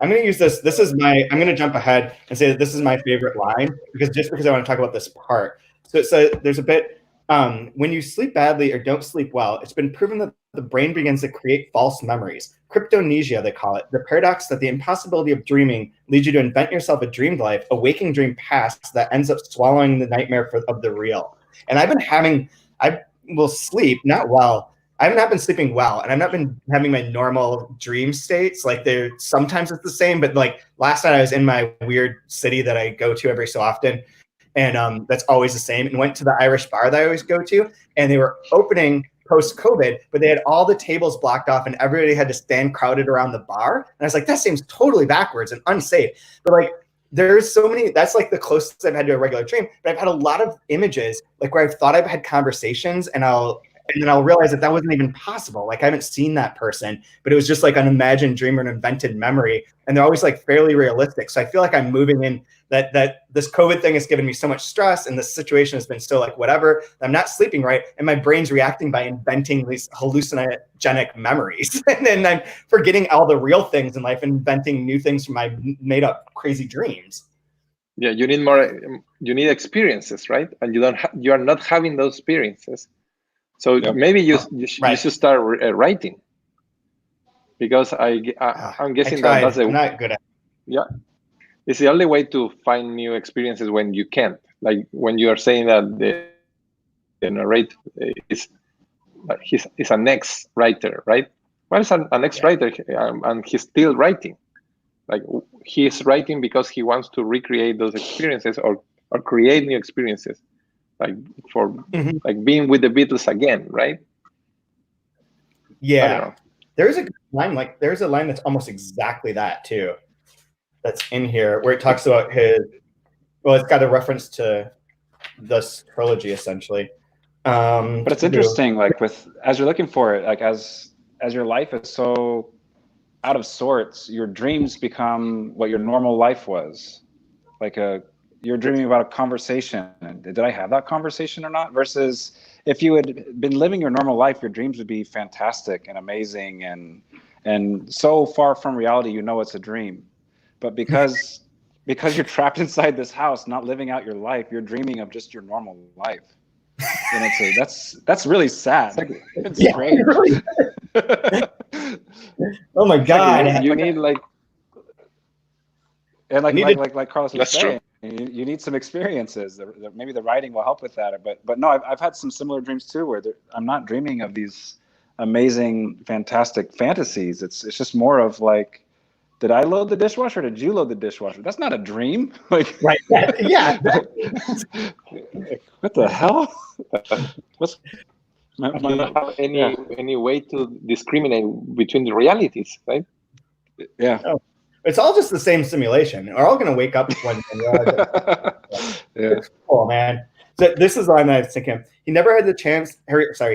I'm going to use this. I'm going to jump ahead and say that this is my favorite line, because I want to talk about this part. So there's a bit, when you sleep badly or don't sleep well, it's been proven that the brain begins to create false memories. Cryptomnesia, they call it. The paradox that the impossibility of dreaming leads you to invent yourself a dreamed life, a waking dream past that ends up swallowing the nightmare of the real. And I will sleep, not well. I have not been sleeping well, and I've not been having my normal dream states. Like sometimes it's the same, but like last night I was in my weird city that I go to every so often, and that's always the same. And went to the Irish bar that I always go to, and they were opening post-COVID, but they had all the tables blocked off, and everybody had to stand crowded around the bar. And I was like, that seems totally backwards and unsafe. But like, there's so many, that's like the closest I've had to a regular dream, but I've had a lot of images like where I've thought I've had conversations, and I'll And then I'll realize that wasn't even possible. Like I haven't seen that person, but it was just like an imagined dream or an invented memory. And they're always like fairly realistic. So I feel like I'm moving in that this COVID thing has given me so much stress, and this situation has been so like whatever. I'm not sleeping right, and my brain's reacting by inventing these hallucinogenic memories. And then I'm forgetting all the real things in life and inventing new things from my made up crazy dreams. Yeah, you need experiences, right? And you are not having those experiences. So maybe you should start writing, because I'm guessing that's I'm not good at it. Yeah, it's the only way to find new experiences when you can't. Like when you are saying that the narrator is he's an ex-writer, right? Well, it's an ex-writer, and he's still writing. Like he's writing because he wants to recreate those experiences or create new experiences, like for like being with the Beatles again, right? Yeah, there's a line there's a line that's almost exactly that too. That's in here where it talks about it's got a reference to this trilogy essentially. But it's interesting, like as you're looking for it, like as your life is so out of sorts, your dreams become what your normal life was. Like you're dreaming about a conversation. Did I have that conversation or not? Versus if you had been living your normal life, your dreams would be fantastic and amazing and so far from reality, it's a dream. But because you're trapped inside this house, not living out your life, you're dreaming of just your normal life. And that's really sad. It's strange. Really. Oh my God! You need like Carlos was saying, you need some experiences. Maybe the writing will help with that. But no, I've had some similar dreams too, where I'm not dreaming of these amazing, fantastic fantasies. It's just more of like, did I load the dishwasher or did you load the dishwasher? That's not a dream. Like, right? Yeah. What the hell? What's you don't have any way to discriminate between the realities, right? Yeah. Oh, it's all just the same simulation. We're all going to wake up one day. It's cool, man. So this is the line that I was thinking. He never had the chance.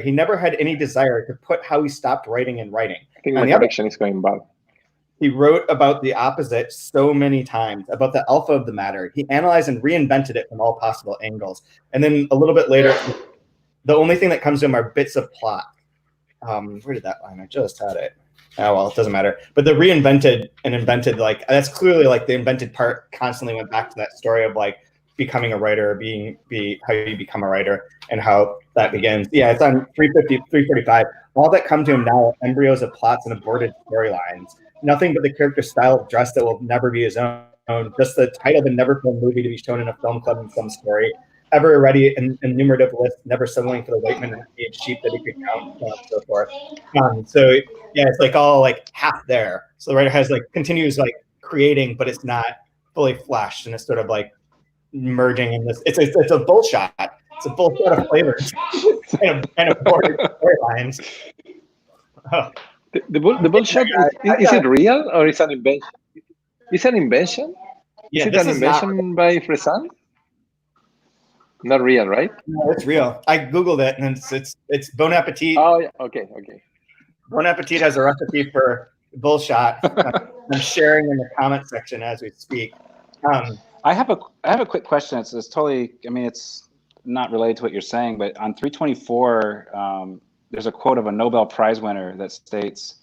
He never had any desire to put how he stopped writing and writing. I think my connection is going bad. He wrote about the opposite so many times, about the alpha of the matter. He analyzed and reinvented it from all possible angles. And then a little bit later, the only thing that comes to him are bits of plot. Where did that line? I just had it. Oh, well, it doesn't matter. But the reinvented and invented, like, that's clearly like the invented part constantly went back to that story of like becoming a writer, how you become a writer and how that begins. Yeah, it's on 345. All that come to him now are embryos of plots and aborted storylines. Nothing but the character style of dress that will never be his own. Just the title of a never-filmed movie to be shown in a film club in some story. Ever ready and enumerative list, never settling for the white man and sheep that he could count, so on and so forth. So yeah, it's like all like half there. So the writer has like continues like creating, but it's not fully fleshed, and it's sort of like merging in this. It's a bullshot. It's a bullshot of flavors and aborted storylines. Oh. The bullshot, is it real or is it an invention? Is it an invention? Yeah, is it an invention by Fresán? Not real, right? No, it's real. I Googled it, and it's Bon Appetit. Oh, yeah. Okay. Bon Appetit has a recipe for bullshot. I'm sharing in the comment section as we speak. I have a quick question. It's totally, I mean, it's not related to what you're saying, but on 324, there's a quote of a Nobel Prize winner that states,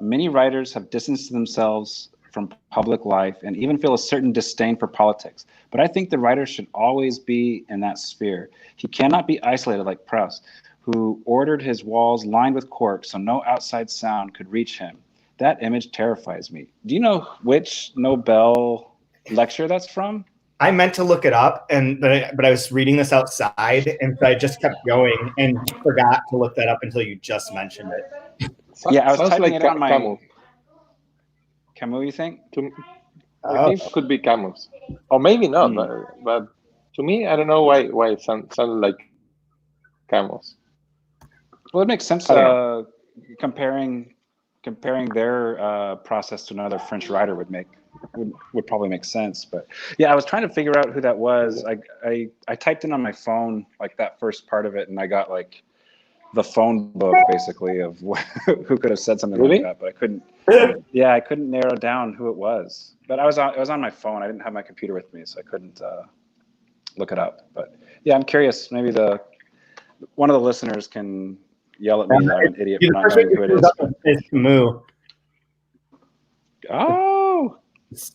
many writers have distanced themselves from public life and even feel a certain disdain for politics. But I think the writer should always be in that sphere. He cannot be isolated like Proust, who ordered his walls lined with corks so no outside sound could reach him. That image terrifies me. Do you know which Nobel lecture that's from? I meant to look it up, but I was reading this outside, and so I just kept going and forgot to look that up until you just mentioned it. Yeah, I was typing like it on my Camus. Camus, you think? I think it could be Camus, or maybe not. But to me, I don't know why it sounded like Camus. Well, it makes sense. Comparing their process to another French writer would probably make sense. But yeah, I was trying to figure out who that was. I typed in on my phone like that first part of it, and I got like the phone book basically of who could have said something Really? like that, but I couldn't. Yeah, I couldn't narrow down who it was. But it was on my phone. I didn't have my computer with me, so I couldn't look it up. But yeah, I'm curious. Maybe one of the listeners can yell at me that I'm an idiot for not knowing who it is. Camus. Oh,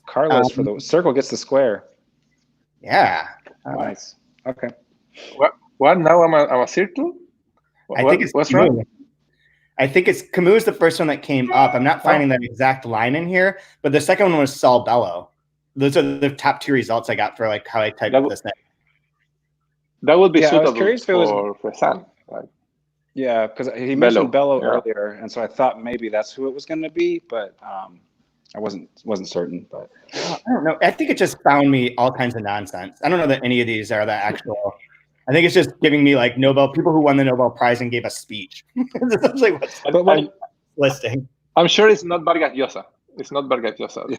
Carlos for the circle gets the square. Yeah. Nice. Okay. What now? I'm a circle. I think it's what's Camus. wrong? I think it's Camus is the first one that came up. I'm not finding that exact line in here, but the second one was Saul Bellow. Those are the top two results I got for like how I typed this name. That would be suitable for Sam. Right? Yeah, because he mentioned Bellow earlier, and so I thought maybe that's who it was going to be, but I wasn't certain. But I don't know. I think it just found me all kinds of nonsense. I don't know that any of these are the actual. I think it's just giving me like people who won the Nobel Prize and gave a speech. That's like what's listing. I'm sure it's not Vargas Llosa. It's not Vargas Llosa.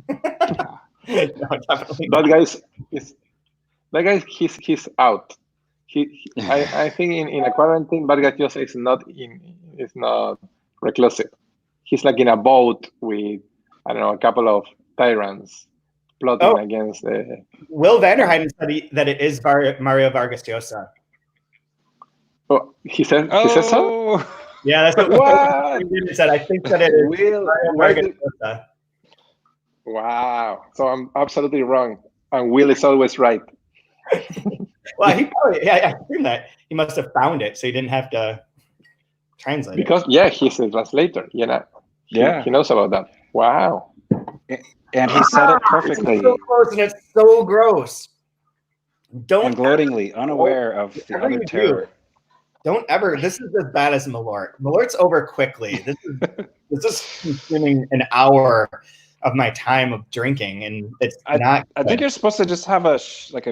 No, definitely that guy. He's out. I think in a quarantine, Vargas Llosa is not reclusive. He's like in a boat with a couple of tyrants plotting against the. Will Vanderheiden said that it is Mario Vargas Llosa. Oh, he says so. Yeah, that's what he said. I think that it is Mario Vargas Llosa. Wow! So I'm absolutely wrong, and Will is always right. Well, he probably I assume that he must have found it, so he didn't have to translate because he's a translator. He knows about that. Wow. And he said it perfectly. It's so close and it's so gross. And gloatingly unaware of the other terror. Don't ever. This is as bad as Malort. Malort's over quickly. This is consuming an hour of my time of drinking, and it's not. I think you're supposed to just have a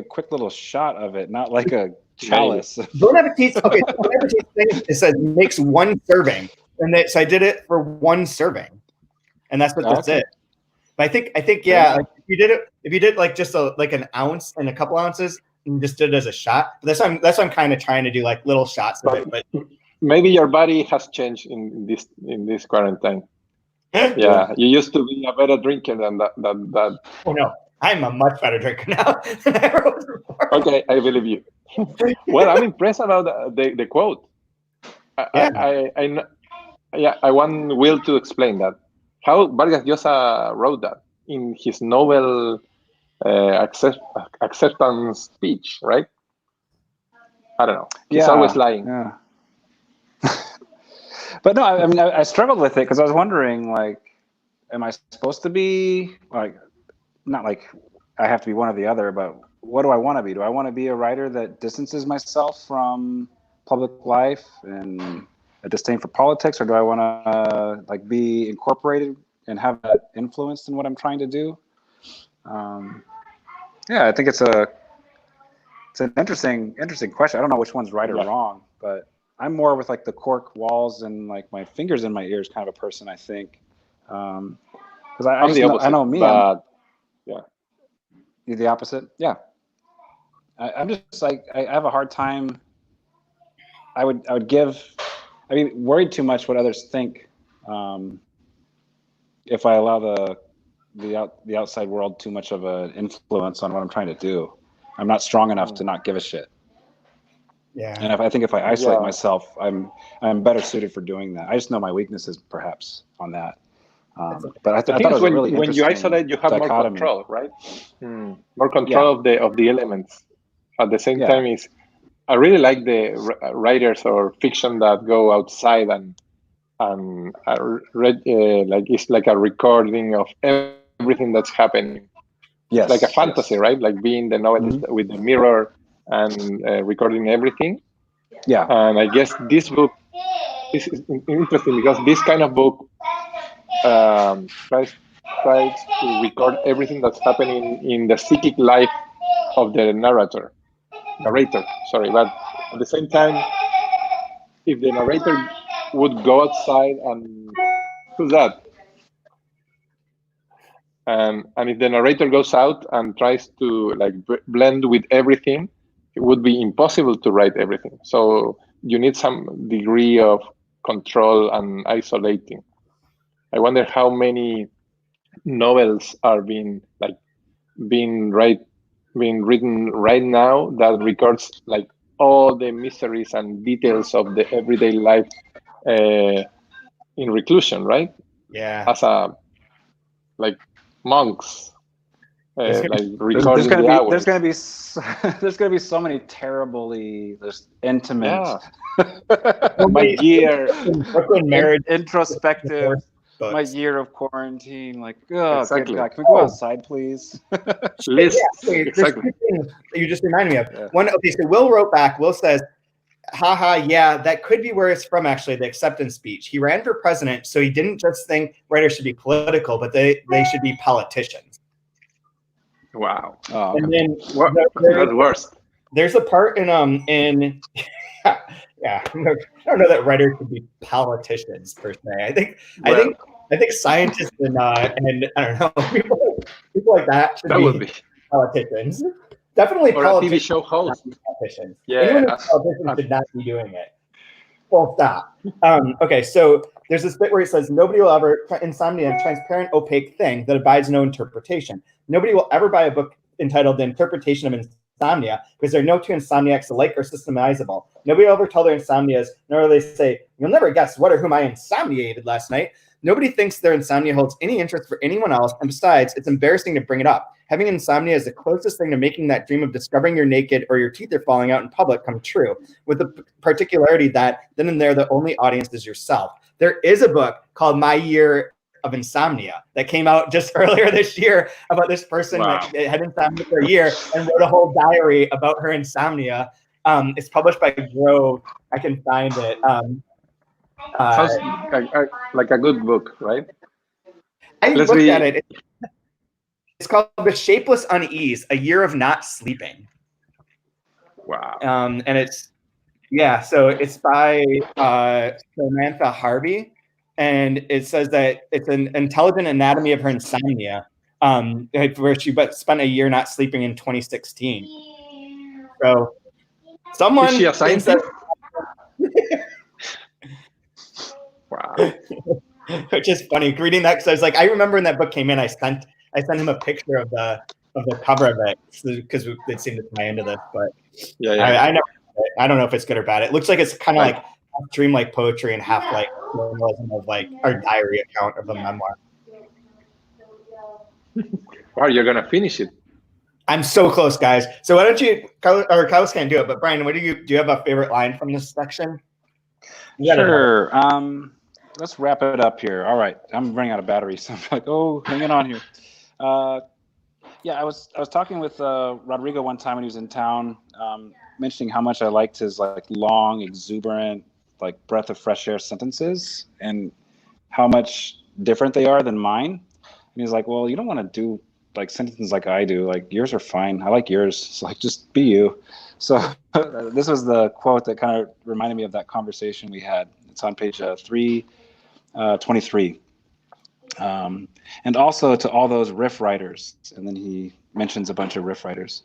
quick little shot of it, not like a chalice. Bon Appetit. Okay, Bon Appetit thing, it says makes one serving, and so I did it for one serving, and that's what this is. But I think like if you did like just like an ounce and a couple ounces and just did it as a shot. But that's what I'm kind of trying to do, like little shots of it. But maybe your body has changed in this quarantine. Yeah, you used to be a better drinker than that. Oh no, I'm a much better drinker now than I ever was before. Okay, I believe you. Well, I'm impressed about the quote. I want Will to explain that. How Vargas Llosa wrote that in his Nobel acceptance speech, right? I don't know. He's always lying. Yeah. But no, I mean, I struggled with it because I was wondering, like, am I supposed to be like, not like I have to be one or the other, but what do I want to be? Do I want to be a writer that distances myself from public life and a disdain for politics, or do I want to like be incorporated and have that influence in what I'm trying to do? I think it's an interesting question. I don't know which one's right or wrong, but I'm more with like the cork walls and like my fingers in my ears kind of a person, I think. Because I know me. You're the opposite? Yeah. I'm just like, I have a hard time. I would be worried too much what others think if I allow the outside world too much of an influence on what I'm trying to do. I'm not strong enough to not give a shit. Yeah. And if I isolate myself, I'm better suited for doing that. I just know my weaknesses perhaps on that. But I thought it was really when you isolate, you have more control, right? More control of the elements. At the same time, I really like the writers or fiction that go outside and like it's like a recording of everything that's happening. Yes, like a fantasy, right? Like being the novelist with the mirror and recording everything. Yeah. And I guess this book is interesting because this kind of book tries to record everything that's happening in the psychic life of the narrator. Sorry, but at the same time, if the narrator would go outside and do that, and if the narrator goes out and tries to like blend with everything, it would be impossible to write everything. So you need some degree of control and isolating. I wonder how many novels are being written right now that records like all the miseries and details of the everyday life in reclusion, right? Yeah. As a like monks, There's like gonna recording the hours. There's gonna be so many terribly intimate, my year, Brooklyn marriage, introspective, books. my year of quarantine. Like, oh, Exactly. good God, can we go outside, please? Lists. There's Exactly. two things that you just reminded me of. Yeah. One, okay, so Will wrote back. Will says, haha, yeah, that could be where it's from, actually, the acceptance speech. He ran for president, so he didn't just think writers should be political, but they should be politicians. Wow. Oh, And then That's worse. there's a part in yeah, I don't know that writers should be politicians per se. I think scientists and I don't know, people like that should be politicians. Definitely or politicians. a TV show host. Politicians. Yeah, Anyone who's a politician should not be doing it. Full stop. Okay, so there's this bit where he says, nobody will ever, insomnia, a transparent, opaque thing that abides no interpretation. Nobody will ever buy a book entitled The Interpretation of Insomnia because there are no two insomniacs alike or systemizable. Nobody will ever tell their insomnias, nor will they say, you'll never guess what or whom I insomniated last night. Nobody thinks their insomnia holds any interest for anyone else, and besides, it's embarrassing to bring it up. Having insomnia is the closest thing to making that dream of discovering you're naked or your teeth are falling out in public come true, with the particularity that then and there the only audience is yourself. There is a book called My Year of Insomnia that came out just earlier this year about this person that had insomnia for a year and wrote a whole diary about her insomnia. It's published by Grove. I can find it. Sounds like a good book, right? I looked at it. It's called The Shapeless Unease, A Year of Not Sleeping. Wow. And it's, yeah, so it's by Samantha Harvey. And it says that it's an intelligent anatomy of her insomnia, where she spent a year not sleeping in 2016. So someone is she a scientist? Wow. Which is funny reading that, because I was like, I remember when that book came in, I sent him a picture of the cover of it because it seemed to tie into this. But yeah. I don't know if it's good or bad. It looks like it's kind of like dream-like poetry and half like journalism of like our diary account of a memoir. Wow, you're gonna finish it. I'm so close, guys. So why don't you, or Carlos can't do it, but Brian, do you have a favorite line from this section? Sure. Let's wrap it up here. All right, I'm running out of battery, so I'm like, oh, hanging on here. Yeah, I was talking with Rodrigo one time when he was in town, mentioning how much I liked his like long, exuberant, like breath of fresh air sentences, and how much different they are than mine. And he's like, well, you don't want to do like sentences like I do. Like yours are fine. I like yours. It's like, just be you. So this was the quote that kind of reminded me of that conversation we had. It's on page 323. And also to all those riff writers, and then he mentions a bunch of riff writers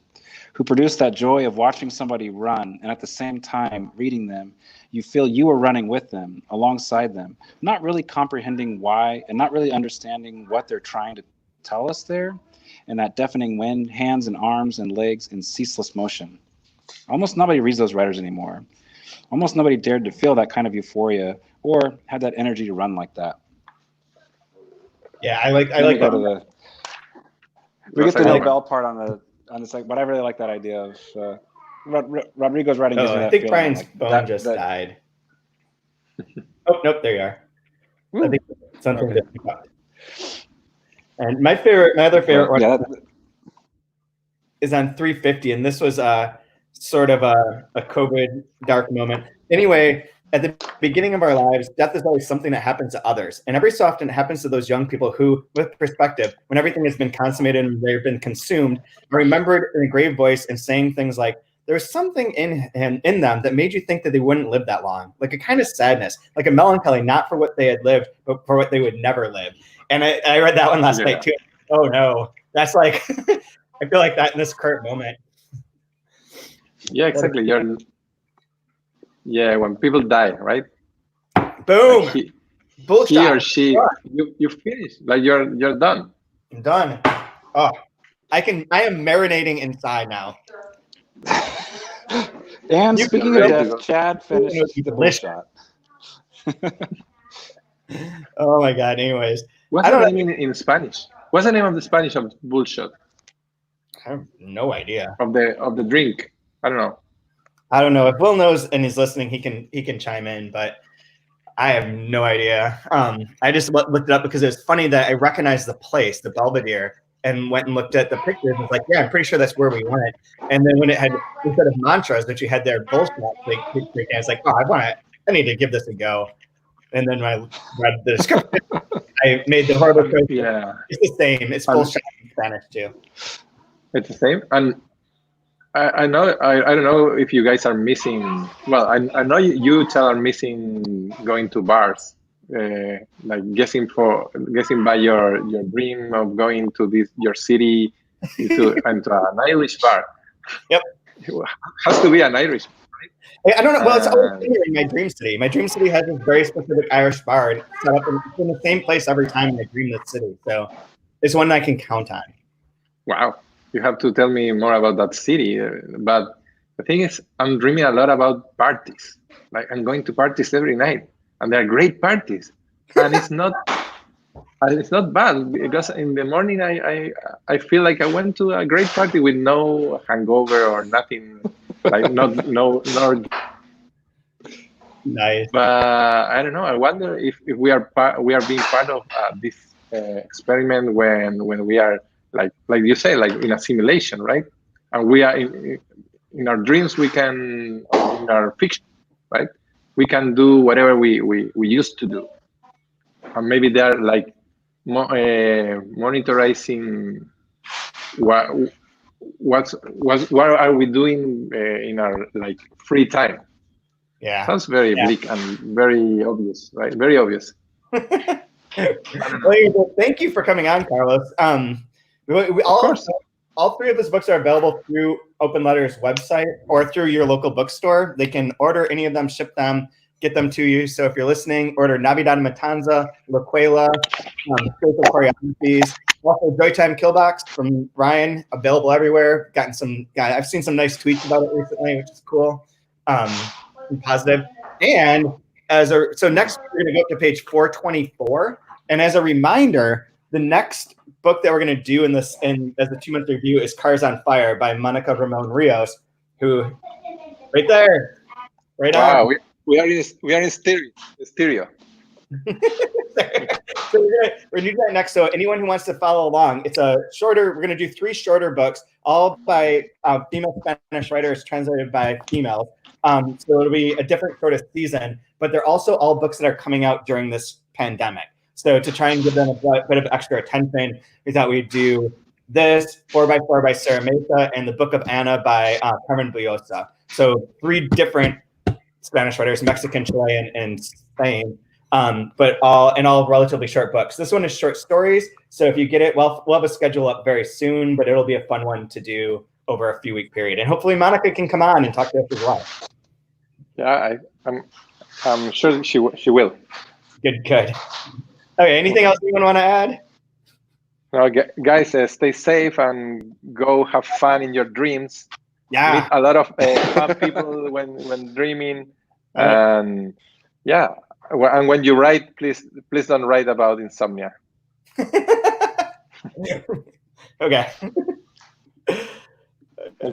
who produce that joy of watching somebody run, and at the same time reading them, you feel you are running with them, alongside them, not really comprehending why, and not really understanding what they're trying to tell us there, and that deafening wind, hands and arms and legs in ceaseless motion. Almost nobody reads those writers anymore. Almost nobody dared to feel that kind of euphoria or had that energy to run like that. Yeah, I like that. We get the Nobel part on this, like, but I really like that idea of Rodrigo's writing. I think Brian's phone just died. Oh, nope, there you are. I think something just got. And my other favorite one is on 350, and this was sort of a COVID dark moment. Anyway, at the beginning of our lives, death is always something that happens to others. And every so often it happens to those young people who, with perspective, when everything has been consummated and they've been consumed, are remembered in a grave voice and saying things like, there was something in them that made you think that they wouldn't live that long. Like a kind of sadness, like a melancholy, not for what they had lived, but for what they would never live. And I read that one last night too. Oh no, that's like, I feel like that in this current moment. Yeah, exactly. Yeah, when people die, right? Boom. Like Bullshot. he or she, you finish. Like you're done. I'm done. Oh, I am marinating inside now. And You speaking can of really death, Chad finished the delicious. Bullshot. Oh my god. Anyways, What's the name in Spanish? What's the name of the Spanish of Bullshot? I have no idea. Of the drink. I don't know. I don't know if Will knows and he's listening. He can chime in, but I have no idea. I just looked it up because it was funny that I recognized the place, the Belvedere, and went and looked at the pictures and was like, yeah, I'm pretty sure that's where we went. And then when it had, instead of mantras that you had there, Bullshot, like, I was like, oh, I need to give this a go. And then I read the description. I made the horrible choice. Yeah, it's the same. It's Bullshot in Spanish too. It's the same. And I know I don't know if you guys are missing. Well, I know you tell are missing going to bars, like guessing by your dream of going to your city into an Irish bar. Yep, it has to be an Irish. I don't know. Well, it's always been in my dream city. My dream city has a very specific Irish bar. It's set up in the same place every time I dream this city. So it's one I can count on. Wow. You have to tell me more about that city. But the thing is, I'm dreaming a lot about parties. Like I'm going to parties every night, and they're great parties. And it's not bad because in the morning I feel like I went to a great party with no hangover or nothing. Like no. Nice. But I don't know. I wonder if we are being part of this experiment when we are like you say, like in a simulation, right? And we are in our dreams. We can, in our fiction, right? We can do whatever we used to do, and maybe they are like monitoring what are we doing in our like free time. Yeah. Sounds very bleak and very obvious, right? Very obvious. Well, thank you for coming on, Carlos. All three of those books are available through Open Letters website or through your local bookstore. They can order any of them, ship them, get them to you. So if you're listening, order Navidad Matanza, La Cuela, Spiritual Choreographies. Also, Joytime Killbox from Ryan, available everywhere. I've seen some nice tweets about it recently, which is cool. Positive. And so next we're going to go up to page 424. And as a reminder, the next book that we're going to do as a 2-month review is Cars on Fire by Monica Ramon Rios, who right there, right on. Wow, we are in stereo. So we're gonna do that next. So anyone who wants to follow along, it's a shorter. We're going to do 3 shorter books, all by female Spanish writers, translated by females. So it'll be a different sort of season, but they're also all books that are coming out during this pandemic. So to try and give them a bit of extra attention, we thought we'd do this 4x4 by Sarah Mesa and the Book of Anna by Carmen Buyosa. So 3 different Spanish writers, Mexican, Chilean, and Spain, but all relatively short books. This one is short stories. So if you get it, we'll have a schedule up very soon, but it'll be a fun one to do over a few-week period. And hopefully Monica can come on and talk to us as well. Yeah, I'm sure she will. Good. Okay, anything else anyone want to add? No, guys, stay safe and go have fun in your dreams. Yeah. Meet a lot of fun people when dreaming. And yeah, and when you write, please don't write about insomnia. Okay. Thank you.